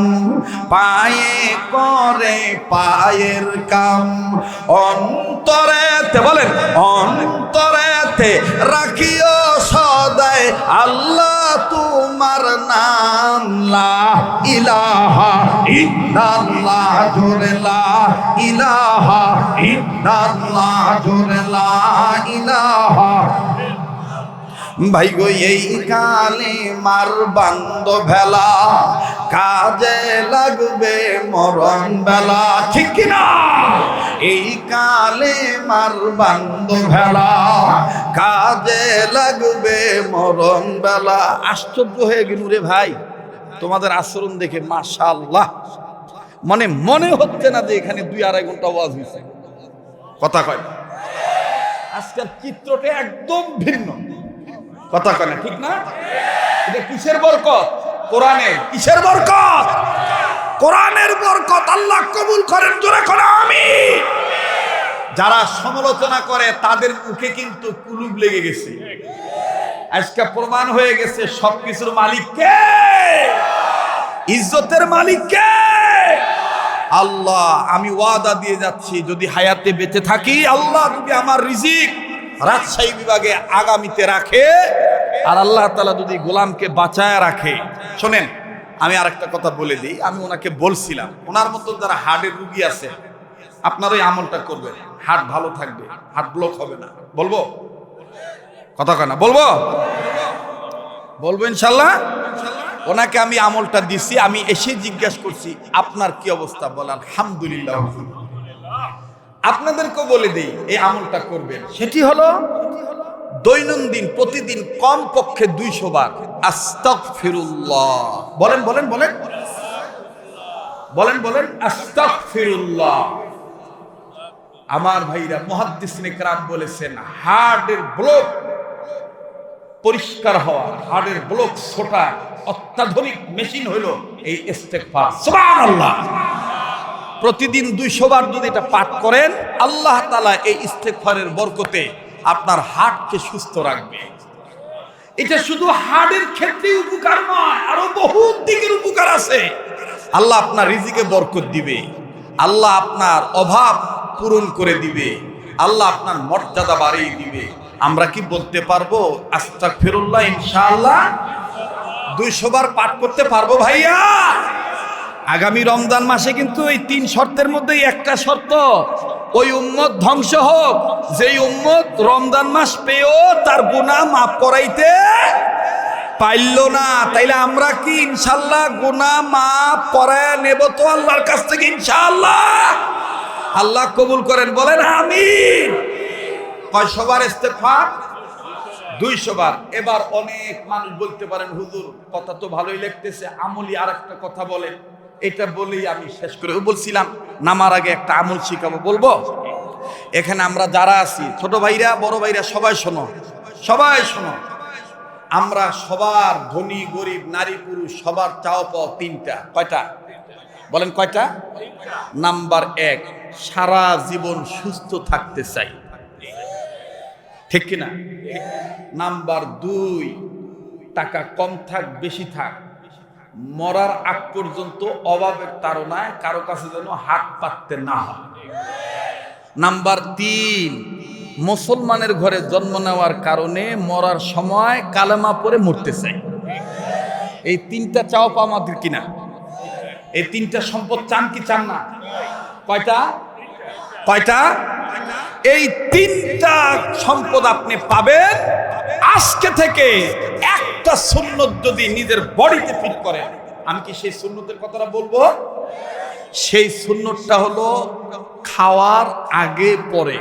পায়ে করে পায়ের কাম অন্তরেতে বলেন অন্তরেতে রাখিও সদাই আল্লাহ তোমার নাম লা ইলাহা ইল্লাল্লাহ জোরে লা ইলাহা ইল্লাল্লাহ জোরে লা ইলাহা ভাই গো এই কালে মার বান্দ ভেলা কাজে লাগবে মরণ বেলা ঠিক কিনা এই কালে মার বান্দ ভেলা কাজে লাগবে মরণ বেলা আশ্চর্য হয়ে গেল রে ভাই তোমাদের আচরণ দেখে মাশাআল্লাহ মানে মনে হচ্ছে না যে এখানে 2-2.5 ঘন্টা ওয়াজ হয়েছে কথা কয় আজকের চিত্রটা একদম ভিন্ন কথা কয় না ঠিক না এটা কিসের বরকত কোরআনের কিসের বরকত কোরআনের বরকত আল্লাহ কবুল করেন জোরে করে আমিন যারা সমালোচনা করে তাদের মুখে কিন্তু কুলুপ লেগে গেছে আজকে প্রমাণ হয়ে গেছে সবকিছুর মালিক কে ইজ্জতের মালিক কে আল্লাহ আমি ওয়াদা দিয়ে যাচ্ছি যদি হায়াতে বেঁচে থাকি আল্লাহ যদি আমার রিজিক রাজশাহী বিভাগে আগামীতে রাখে আর আল্লাহ তাআলা যদি গোলামকে বাঁচায় রাখে শোনেন আমি আরেকটা কথা বলে দিই আমি ওনাকে বলছিলাম ওনার মতো যারা হার্টের রোগী আছে আপনারা এই আমলটা করবেন হার্ট ভালো থাকবে হার্ট ব্লক হবে না বলবো কথা কয় না বলবো বলবো ইনশাআল্লাহ ওনাকে আমি আমলটা দিছি আমি এসে জিজ্ঞাসা করছি আপনার কি অবস্থা বলে আলহামদুলিল্লাহ আপনাদেরকে বলে দিই এই আমলটা করবেন সেটি হলো দৈনন্দিন প্রতিদিন কম পক্ষে 200 বার আস্তাগফিরুল্লাহ বলেন বলেন বলেন বলেন বলেন আস্তাগফিরুল্লাহ আমার ভাইরা মুহাদ্দিসিনে কেরাম বলেছেন হার্টের ব্লক পরিষ্কার হওয়া হার্টের ব্লক ছোটা অত্যাধুনিক মেশিন হলো এই ইস্তেগফার সুবহানাল্লাহ প্রতিদিন 200 বার যদি এটা পাঠ করেন আল্লাহ তাআলা এই ইস্তেগফারের বরকতে আপনার হার্টকে সুস্থ রাখবে এটা শুধু হার্টের ক্ষেত্রে উপকার নয় আরো বহু দিকের উপকার আছে আল্লাহ আপনার রিজিকে বরকত দিবে আল্লাহ আপনার অভাব পূরণ করে দিবে আল্লাহ আপনার মর্যাদা বাড়িয়ে দিবে আমরা কি বলতে পারবো আস্তাগফিরুল্লাহ ইনশাআল্লাহ 200 বার পাঠ করতে পারবো ভাইয়া আগামী রমজান মাসে কিন্তু এই 3 শর্তের মধ্যে একটা শর্ত ওই উম্মত ধ্বংস হোক যেই উম্মত রমজান মাস পেয়েও তার গুনাহ মাফ করাইতে পাইল না তাইলে আমরা কি ইনশাআল্লাহ গুনাহ মাফ করায় নেব তো আল্লাহর কাছ থেকে ইনশাআল্লাহ আল্লাহ কবুল করেন বলেন আমিন কয়শো বার ইস্তেগফার 200 বার এবার অনেক মানুষ বলতে পারেন হুজুর কথা তো ভালোই লাগতেছে আমলি আরেকটা কথা বলেন এটা বলেই আমি শেষ করে বলছিলাম নামার আগে একটা আমল শিখাবো বলবো এখানে আমরা যারা আছি ছোট ভাইরা বড় ভাইরা সবাই শোনো আমরা সবার ধনী গরিব নারী পুরুষ সবার চাও পাও 3টা কয়টা বলেন কয়টা নাম্বার 1 সারা জীবন সুস্থ থাকতে চাই ঠিক কিনা নাম্বার 2 টাকা কম থাক বেশি থাক মরার আগ পর্যন্ত অভাবের তাড়নায় কারো কাছে যেন হাত পাততে না হয়। নাম্বার 3, মুসলমানের ঘরে জন্ম নেওয়ার কারণে মরার সময় কালেমা পড়ে মরতে চাই। এই 3টা চাওয়া পাওয়া আমাদের কিনা? এই 3টা সম্পদ চান কি চান না? কয়টা? এই 3টা সম্পদ আপনি পাবেন আজকে থেকে। একটা সুন্নত যদি নিজের বডিতে ফিট করেন, আমি কি সেই সুন্নতের কথাটা বলবো? সেই সুন্নতটা হলো খাওয়ার আগে পরে।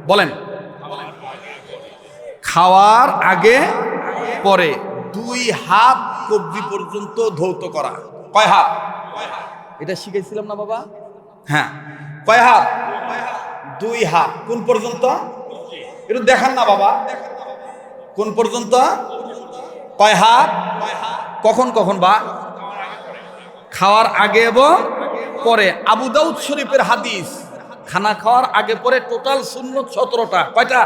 বলেন, খাওয়ার আগে পরে 2 হাত কবজি পর্যন্ত ধৌত করা। কয় হাত? এটা শিখাইছিলাম না বাবা? হ্যাঁ, কয় হাত? 2 হাত। কোন পর্যন্ত? একটু দেখান না বাবা, কোন পর্যন্ত? কয় হাত? কখন কখন বা? খাওয়ার আগে এবং পরে। আবু দাউদ শরীফের হাদিস, খানা খাওয়ার আগে পরে টোটাল সুন্নত 17টা। কয়টা?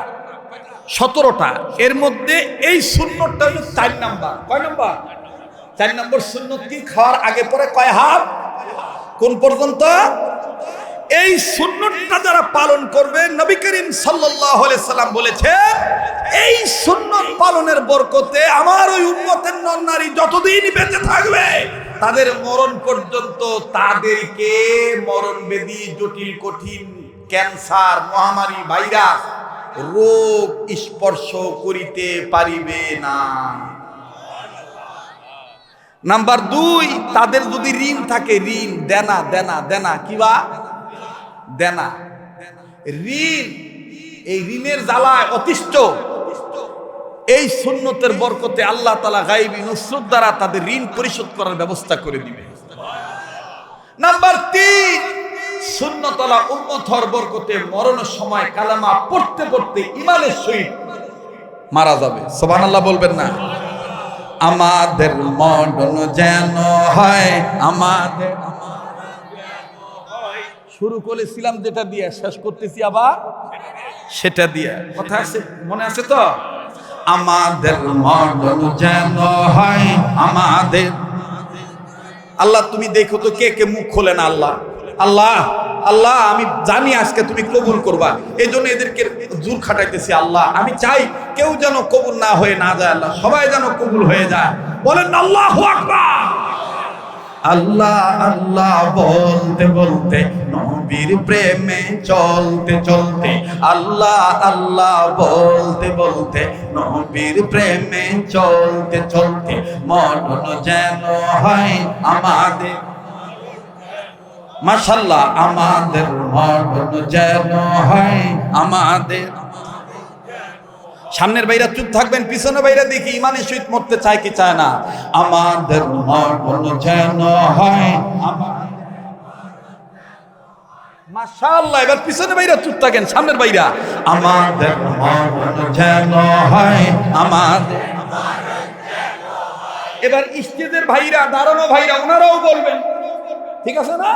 17টা। এর মধ্যে এই সুন্নতটা হলো 4 নাম্বার। কয় নাম্বার? 4 নম্বর সুন্নত কি? খাওয়ার আগে পরে কয় হাত? কোন পর্যন্ত? এই সুন্নতটা যারা পালন করবে, নবী করিম সাল্লাল্লাহু আলাইহি সাল্লাম বলেছেন, এই সুন্নত পালনের বরকতে আমার ওই উম্মতের নর নারী যতদিন বেঁচে থাকবে তাদের মরণ পর্যন্ত তাদেরকে মরণ ব্যাধি, জটিল কঠিন ক্যান্সার, মহামারী, ভাইরাস রোগ স্পর্শ করিতে পারিবে না। নাম্বার 2, তাদের যদি ঋণ থাকে, ঋণ দেনা দেনা দেনা কিবা দেনা ঋণ, এই ঋণের জ্বালায় অতিষ্ঠ, এই সুন্নতের বরকতে আল্লাহ তাআলা গায়বী নুসরত দ্বারা তাদের ঋণ পরিশোধ করার ব্যবস্থা করে দিবে। নাম্বার 3, সুন্নতওয়ালা উম্মত হওয়ার বরকতে মরণের সময় কালেমা পড়তে পড়তে ঈমানের সহিত মারা যাবে। সুবহানাল্লাহ বলবেন না? আমাদের মরণ যেন হয়, আমাদের শুরু করেছিলাম যেটা দিয়ে, শেষ করতেছি আবার সেটা দিয়ে। কথা আছে, মনে আছে তো? আমাদের মরণ যেন হয়, আমাদের। আল্লাহ তুমি দেখো তো কে কে মুখ খোলে না। আল্লাহ আল্লাহ আল্লাহ, আমি জানি আজকে তুমি কবুল করবা, এই জন্য এদেরকে জোর খাটাইতেছি। আল্লাহ আমি চাই কেউ যেন কবুল না হয়ে না যায়, আল্লাহ সবাই যেন কবুল হয়ে যায়। বলেন আল্লাহু আকবার। আল্লাহ আল্লাহ বলতে বলতে, নবীর প্রেমে চলতে চলতে, আল্লাহ আল্লাহ বলতে বলতে, নবীর প্রেমে চলতে চলতে, মরণ যেন হয় আমাদের। মাশাআল্লাহ, আমাদের মরণ যেন হয় আমাদের। সামনের ভাইরা চুপ থাকবেন, পিছনে ভাইরা দেখি ইমানের সহিত মরতে চায় কি চায় না। আমাদের মরণ যেন হয় আমাদের। মাশাআল্লাহ, এবার পিছনে ভাইরা চুপ থাকেন, সামনের ভাইরা আমাদের মরণ যেন হয় আমাদের। এবার স্টেজের ভাইরা, দাঁড়ানো ভাইরা, ওনারাও বলবেন, ঠিক আছে না?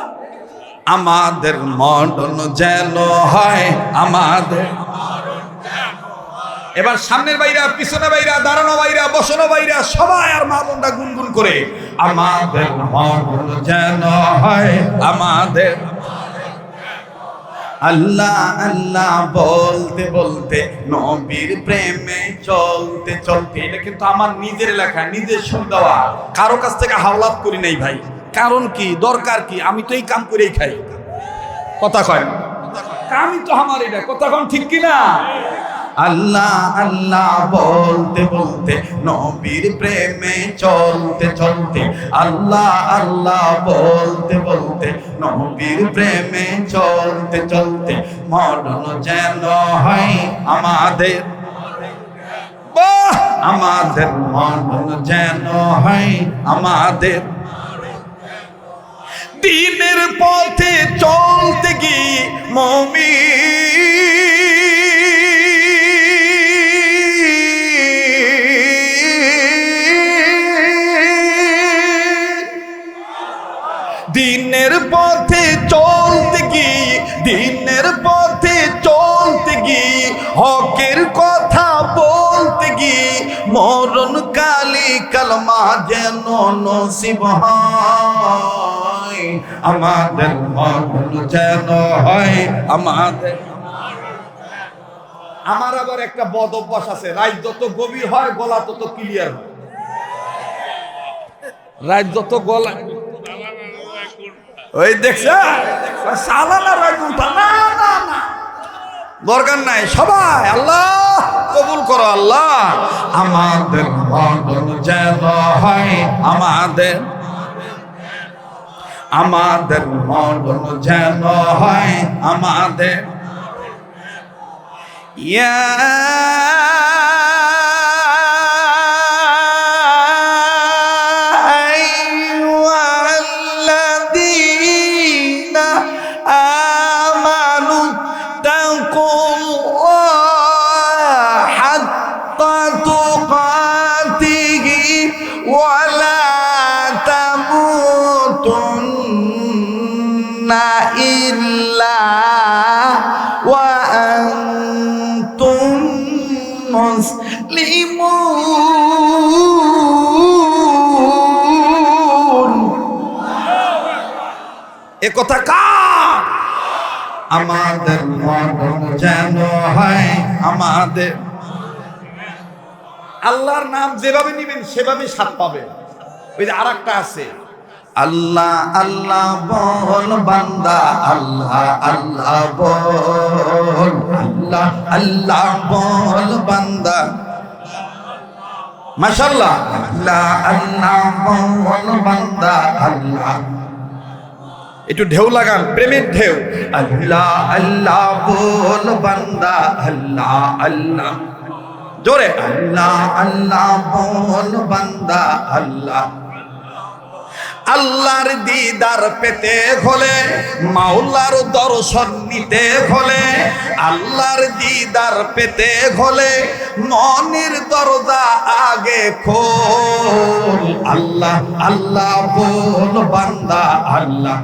আমাদের মরণ যেন হয় আমাদের। এবার সামনের ভাইরা, পিছনে ভাইরা, দাঁড়ানো ভাইরা, বসানো ভাইরা, সবাই আর মা বোনরা গুনগুন করে, আমাদের মরণ যেন হয় আমাদের। আল্লাহ আল্লাহ বলতে বলতে, নবীর প্রেমে চলতে চলতে। এটা কিন্তু আমার নিজের লেখা, নিজের সুর দেওয়া, কারো কাছ থেকে হাওলাত করি নাই ভাই। কারণ কি, দরকার কি? আমি তো এই কাম করেই খাই। কথা কয় না? কামই তো আমার এটা। কথা কন ঠিক কিনা? আল্লাহ আল্লাহ বলতে বলতে, নবীর প্রেমে চলতে চলতে, আল্লাহ আল্লাহ বলতে বলতে, নবীর প্রেমে চলতে চলতে, মরণ যেন হয় আমাদের। বাহ! আমাদের মরণ যেন হয় আমাদের। দ্বীনের পথে চলতে গিয়ে দ্বীনের পথে চলতে গিয়ে, দ্বীনের পথে চলতে গিয়ে, হকের কথা বলতে গিয়ে, কি মরণ কালি কালমা যেন নসিব হয়, আমাদের মরণ যেন হয় আমাদের। আমার আবার একটা বদ অভ্যাস আছে, রাত যত গভীর হয় গলা তত ক্লিয়ার হয়। রাত যত গলা ওই দেখছে সালানা রাত উঠা না না না দরকার নাই। সবাই আল্লাহ কবুল করো আল্লাহ। আমাদের মরণ যেন হয় আমাদের, আমাদের মরণ যেন হয় আমাদের। ইয়া আইয়ুহাল্লাযীনা আমানু তাকুল্লাহা হাক্কা তুকাতিহি ওয়া লা তামুতুন্না ইল্লা ওয়া আনতুম মুসলিমুন। এ কথা কার? আমাদের মরণ যেন হয় আমাদের। আল্লাহর নাম যেভাবে নিবেন সেভাবে স্বাদ পাবেন। ওই যে আরেকটা আছে, আল্লাহ আল্লাহ বল বান্দা, আল্লাহ আল্লাহ বল, আল্লাহ আল্লাহ বল বান্দা। মাশাআল্লাহ, আল্লাহ আল্লাহ বল বান্দা, আল্লাহ। একটু ঢেউ লাগান, প্রেমের ঢেউ। আল্লাহ আল্লাহ বল বান্দা, আল্লাহ আল্লাহ। জোরে, আল্লাহ আল্লাহ বল বান্দা, আল্লাহ। আল্লাহর দিদার পেতে হলে, মাওলার দর্শন নিতে হলে, আল্লাহর দিদার পেতে হলে মনের দরজা আগে খোল। আল্লাহ আল্লাহ বল বান্দা, আল্লাহ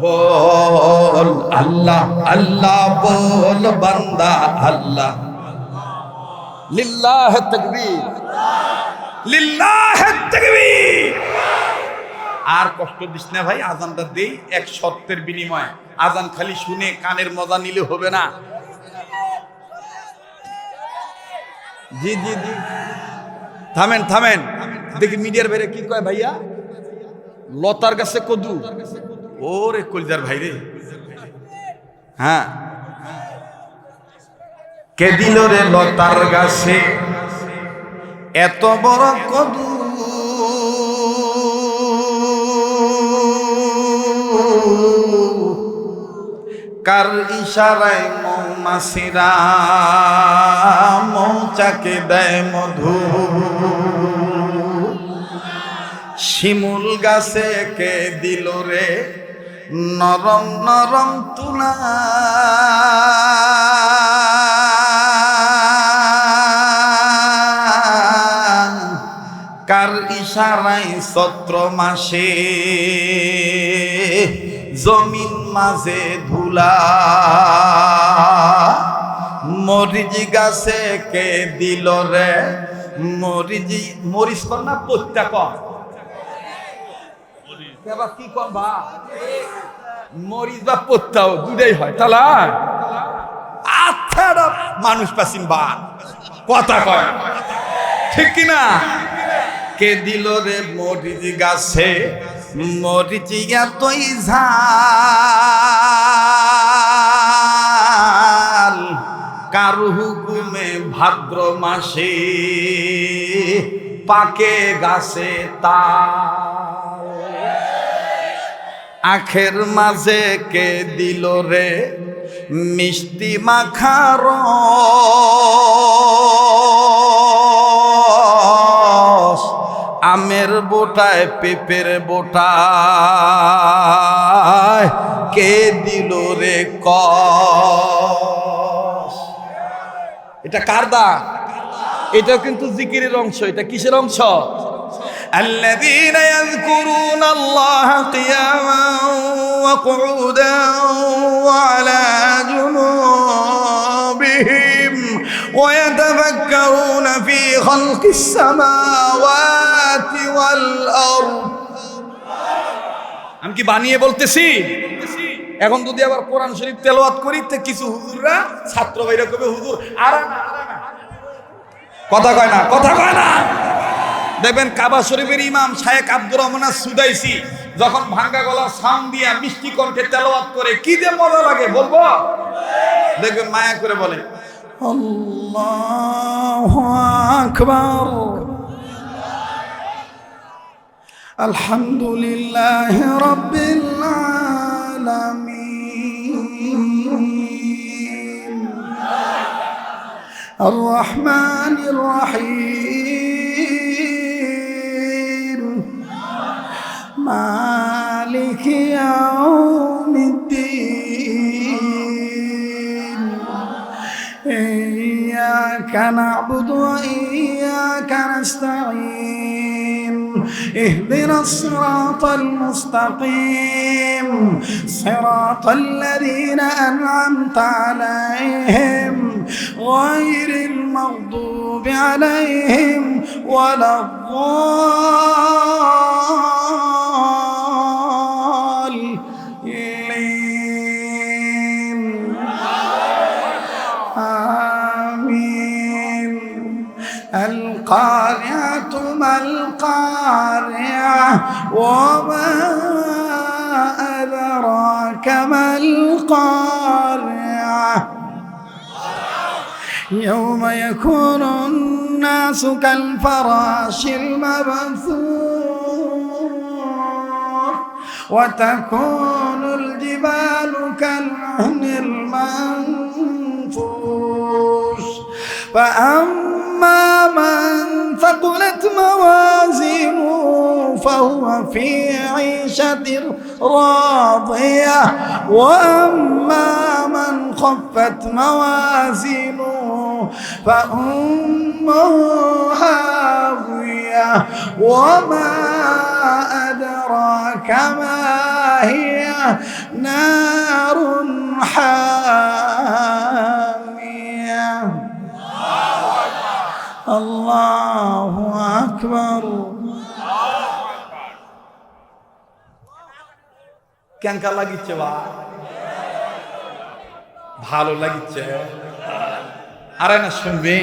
বল, আল্লাহ আল্লাহ বল বান্দা, আল্লাহ। লিল্লাহ তাকবীর, লিল্লাহ তাকবীর। আর কষ্ট দিস না ভাই, আজানটা দেই এক শর্তের বিনিময়ে। আজান খালি শুনে কানের মজা নিলে হবে না। জি জি জি, থামেন থামেন। দেখি মিডিয়ার বাইরে কি কয় ভাইয়া, লতার গাছে কদু। ওরে কলিজার ভাই রে, হ্যাঁ। কে দিল রে লতার গাছে এত বড় কদু, কার ইশারায় মৌমাছিরা মৌচাকে দেয় মধু। শিমুল গাছে কে দিল রে নরম নরম তুলা, কার ইশারায় চৈত্র মাসে জমিন মাঝে ধুলা। মরিচ গাছে কে দিল রে মরিচ, মরিচ কর না পত্তা কর, কি কর বা মরিচ বা পত্তাও দুটাই হয় তালা। আচ্ছা মানুষ পাসিন বা কথা কয়, ঠিক কিনা? কে দিল রে মরিচ গাছে মরিচ এতই ঝাল, কার হুকুমে ভাদ্র মাসে পাকে গাছে তাল। আখের মাঝে কে দিল রে মিষ্টি মাখার, আমের বোটায় পেঁপের বোটায় কে দিল রে কস। এটা কার দান? এটাও কিন্তু জিকিরের অংশ। এটা কিসের অংশ? আল্লাযীনা ইয়াযকুরুনাল্লাহা কিয়ামান ওয়া কুউদান ওয়া আলা জুনুবিহিম ويتفكرون في خلق السماوات والأرض আমি কি বানিয়ে বলতেছি? এখন যদি আবার কোরআন শরীফ তেলাওয়াত করি তো কিছু হুজুররা ছাত্র ভাইরা কবে হুজুর আরাম কথা কয় না, কথা কয় না। দেখবেন কাবা শরীফের ইমাম শায়েখ আব্দুর রহমান সুদাইসি যখন ভাঙ্গা গলার সাউন্ড দিয়া মিষ্টি কণ্ঠে তেলাওয়াত করে কি যে মজা লাগে বলবো। দেখবেন মায়া করে বলে আল্লাহু আকবার, আলহামদুলিল্লাহি রাব্বিল আলামিন, আর রহমানির রহিম, মালিকি ইয়াউমিদ্দিন, ইয়্যাকা না'বুদু ওয়া ইয়্যাকা নাস্তাঈন, ইহদিনাস সিরাতাল মুস্তাকিম, সিরাতাল লাযীনা আন'আমতা আলাইহিম গায়রিল মাগদুবি আলাইহিম ওয়ালাদ-দাল্লিন। আমিন। القارعة ما القارعة وما أدراك ما القارعة يوم يكون الناس كالفراش المبثوث وتكون الجبال كالعهن المنفوش فأما من ثقلت موازينه فهو في عيشة راضية وأما من خفت موازينه فأمه هاوية وما أدراك ما هي نار حامية আল্লাহু আকবার। কেনকা লাগিচ্ছে বা ভালো লাগিচ্ছে আরে না শুনবে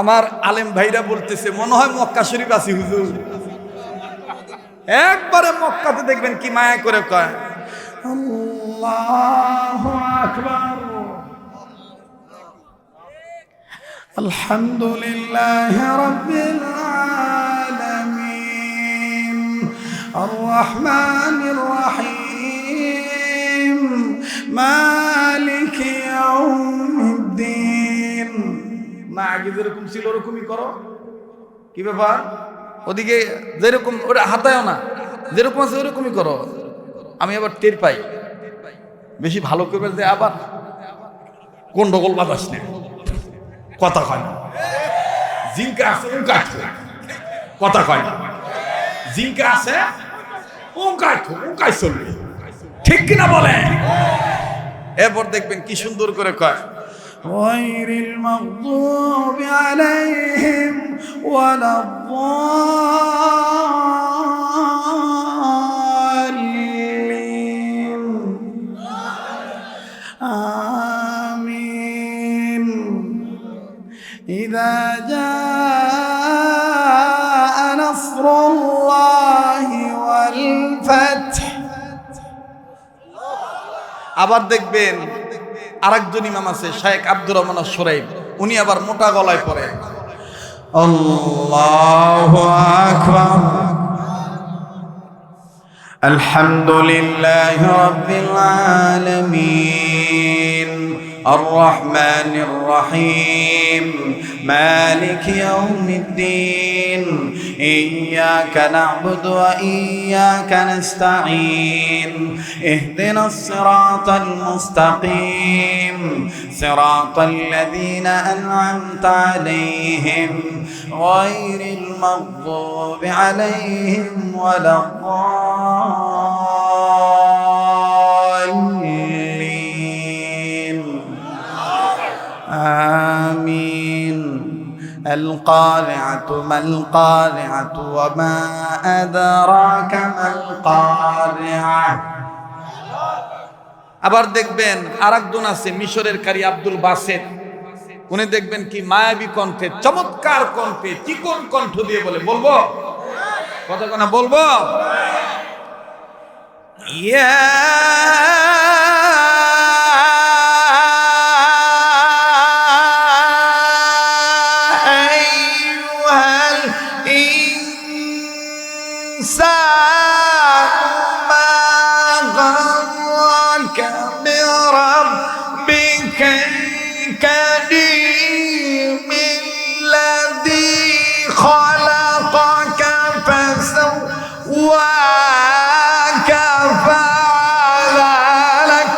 আমার আলেম ভাইরা বলতেছে মনে হয় মক্কা শরীফ আছি হুজুর। একবারে মক্কাতে দেখবেন কি মায়া করে কয় আল্লাহু আকবার। الحمد لله رب العالمين الرحمن الرحيم مالك يوم الدين। না আগে যেরকম ছিল ওরকমই করো। কি ব্যাপার? ওদিকে যেরকম ওটা হাতায়ও না, যেরকম আছে ওরকমই করো। আমি আবার টের পাই বেশি ভালো করে যে আবার গন্ডগোল বাতাস নেই, কথা কয় না। জিঙ্কা আছে উঙ্কাইতো, কথা কয় না। জিঙ্কা আছে উঙ্কাইতো, উঙ্কাই চলবে, ঠিক কিনা বলে? এরপর দেখবেন কি সুন্দর করে কয় গায়রিল মাগদুবি আলাইহিম ওয়ালাদ-দাল্লিন। আমিন। إذا جاء نصر الله والفتح। আবার দেখবেন আরেকজন ইমাম আছে শায়েখ আব্দুর রহমান সুরাইব, উনি আবার মোটা গলায় পড়ে আল্লাহু আকবার আলহামদুলিল্লাহি রাব্বিল আলামিন الرحمن الرحيم مالك يوم الدين إياك نعبد وإياك نستعين اهدنا الصراط المستقيم صراط الذين أنعمت عليهم غير المغضوب عليهم ولا الضالين। آمين. القارعة ما القارعة وما أدراك ما القارعة. আবার দেখবেন আরেকজন আছে মিশরের কারি আব্দুল বাসেত, উনি দেখবেন কি মায়াবী কণ্ঠে, চমৎকার কণ্ঠে, চিকন কণ্ঠ দিয়ে বলে, বলবো কথা কোনা বলবো, ইয়া আইয়ুহাল ইনসানু মা গাররাকা বিরাব্বিকাল كريم الذي خلقك فسواك فعدلك.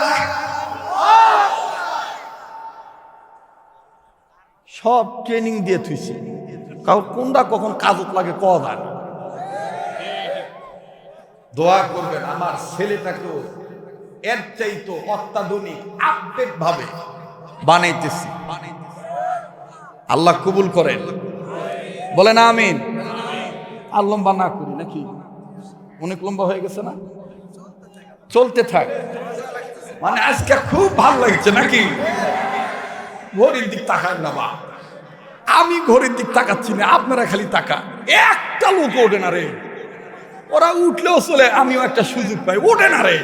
সব ট্রেনিং দিয়ে থুইছে, কারণ কোনটা কখন কাজত লাগে কদার। দোয়া করবেন আমার ছেলেটাকেও এর চাইতো অত্যাধুনিক আপডেট ভাবে বানাইতেছি, আল্লাহ কবুল করেন, বলেন আমিন। আর লম্বা না করি নাকি, অনেক লম্বা হয়ে গেছে না, চলতে থাক। মানে আজকে খুব ভালো লাগছে নাকি, ঘড়ির দিক তাকান না বা, আমি ঘড়ির দিক তাকাচ্ছি না, আপনারা খালি তাকা। একটা লোক ওঠে না রে, ওরা উঠলেও চলে, আমিও একটা সুযোগ পাই, ওঠে না রে।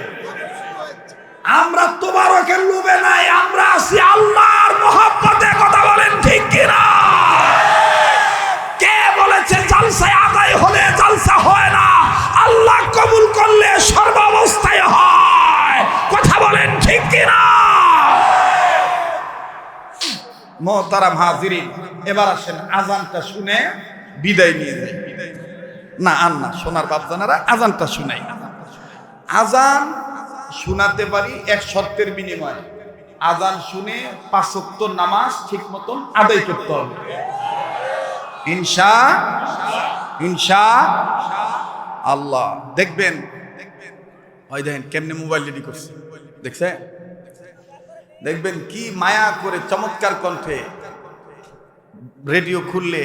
আমরা তোবারকের লোভে নাই, আমরা আছি আল্লাহর মহব্বতে, কথা বলেন ঠিক কিনা? কে বলেছে জালসায় আদায় হলে জালসা হয় না, আল্লাহ কবুল করলে সর্বাবস্থায় হয়, কথা বলেন ঠিক কিনা? মুহতারাম হাজিরিন, এবার আসেন আজানটা শুনে বিদায় নিয়ে যাই। না আর না, সোনার বাপজানারা আজানটা শুনাই। আজান শোনাতে পারি এক শর্তের বিনিময়ে, আজান শুনে 5 ওয়াক্ত নামাজ ঠিক মতন আদায় করতে হবে, ইনশাআল্লাহ। দেখবেন ওই দেখেন কেমনে মোবাইল রেডি করছে, দেখছে, দেখবেন কি মায়া করে চমৎকার কণ্ঠে রেডিও খুললে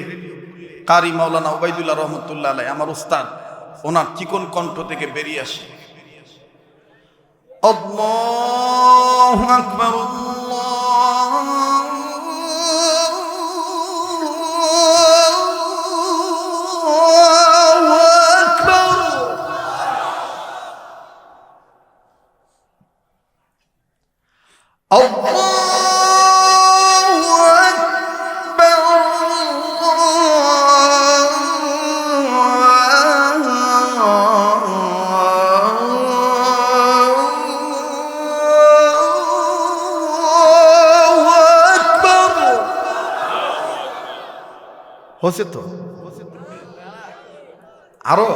কারি মাওলানা ওবাইদুল্লাহ রহমতুল্লাহ আলাই, আমার উস্তাদ, ওনার চিকন কণ্ঠ থেকে বেরিয়ে আসে আল্লাহু আকবার, আল্লাহু আকবার, হচ্ছে তো আরো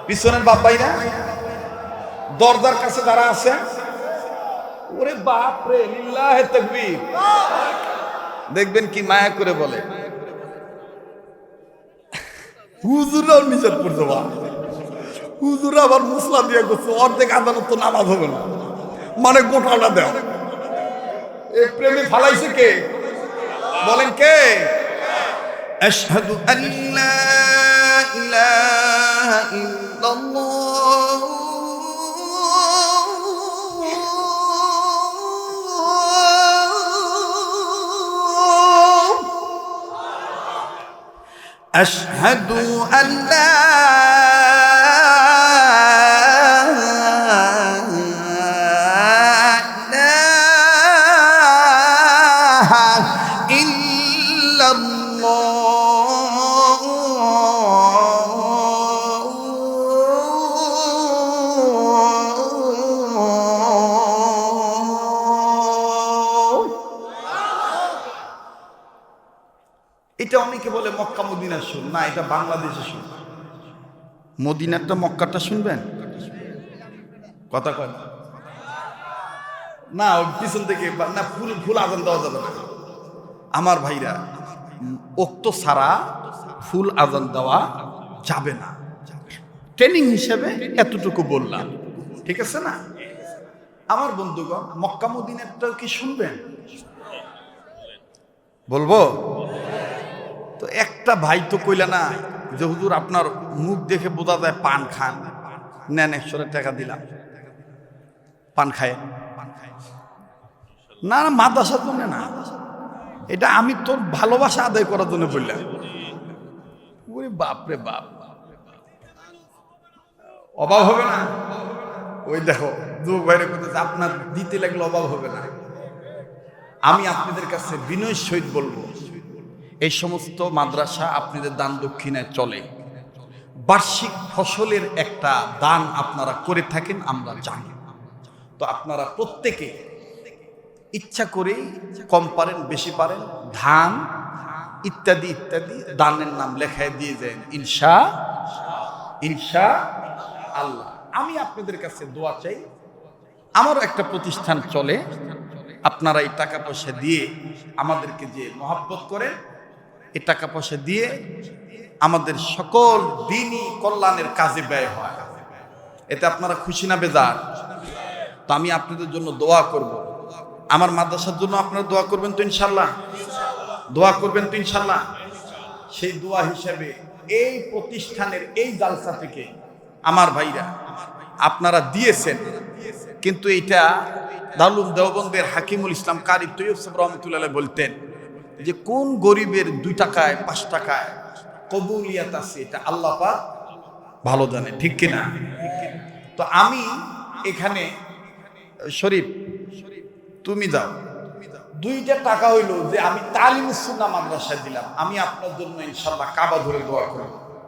পিছনের বাপ্পাইরা দরজার কাছে যারা আছে, ওরে বাপ রে, লিল্লাহে তাকবীর, দেখবেন কি মায়া করে বলে, হুজুরাও নিজের পড়ে যাবা, হুজুর আবার মুসলা দিয়ে করছে, অর্ধেক আদালত তো নামাজ হবে না, মানে গোটাটা দেও। এই প্রেমে ফালাইছে কে, বলেন কে? আশহাদু আল্লা ইলাহা ইল্লাল্লাহ আশহাদু আল্লা এটা অনেকে বলে মক্কা মদিনার সুর, না, এটা বাংলাদেশের সুর। মদিনারটা মক্কাটা শুনবেন, কথা কয় না, পিছন থেকে না, ফুল আজান দেওয়া যাবে না আমার ভাইরা, ওক্ত ছাড়া ফুল আজান দেওয়া যাবে না, ট্রেনিং হিসেবে এতটুকু বললাম, ঠিক আছে না? আমার বন্ধুগণ, মক্কা মদিনারটাও কি শুনবেন? বলবো তো একটা ভাই তো কইলা না যে হুজুর আপনার মুখ দেখে বোঝা যায় পান খান, নেন 100 টাকা দিলাম, পান খায় না। না মাদ্রাসার জন্য না, এটা আমি তোর ভালোবাসা আদায় করার জন্য বললাম। ওরে বাপরে বাপ, অভাব হবে না? ওই দেখো যুবক ভাইরা করতেছে আপনার দিতে লাগলে অভাব হবে না। আমি আপনাদের কাছে বিনয়ের সহিত বলবো, এই সমস্ত মাদ্রাসা আপনাদের দান দক্ষিণায় চলে, বার্ষিক ফসলের একটা দান আপনারা করে থাকেন আমরা জানি। তো আপনারা প্রত্যেকে ইচ্ছা করে কম পারেন বেশি পারেন ধান ইত্যাদি ইত্যাদি দানের নাম লেখায় দিয়ে যায় ইনশা আল্লাহ। আমি আপনাদের কাছে দোয়া চাই, আমারও একটা প্রতিষ্ঠান চলে, আপনারা এই টাকা পয়সা দিয়ে আমাদেরকে যে মহব্বত করেন, এই টাকা পয়সা দিয়ে আমাদের সকল দিনই কল্যাণের কাজে ব্যয় হয়, এতে আপনারা খুশি না বেজার? তো আমি আপনাদের জন্য দোয়া করব, আমার মাদ্রাসার জন্য আপনারা দোয়া করবেন তো ইনশাল্লাহ? দোয়া করবেন তো ইনশাল্লাহ? সেই দোয়া হিসেবে এই প্রতিষ্ঠানের এই জালসা থেকে আমার ভাইরা আপনারা দিয়েছেন, কিন্তু এটা দারুল দেওবন্দের হাকিমুল ইসলাম কারি তৈয়ব সাহেব রহমতুল্লাহ বলতেন যে কোন গরিবের 2 টাকায় 5 টাকায় কবুলিয়াত আছে এটা আল্লাহ পাক ভালো জানে, ঠিক কিনা? তো আমি এখানে শরীফ তুমি যাও, 2টা টাকা হইলো যে আমি তালিম সুন্নাহ মাদ্রাসায় দিলাম, আমি আপনার জন্য ইনশাআল্লাহ কাবা ধরে দোয়া করব।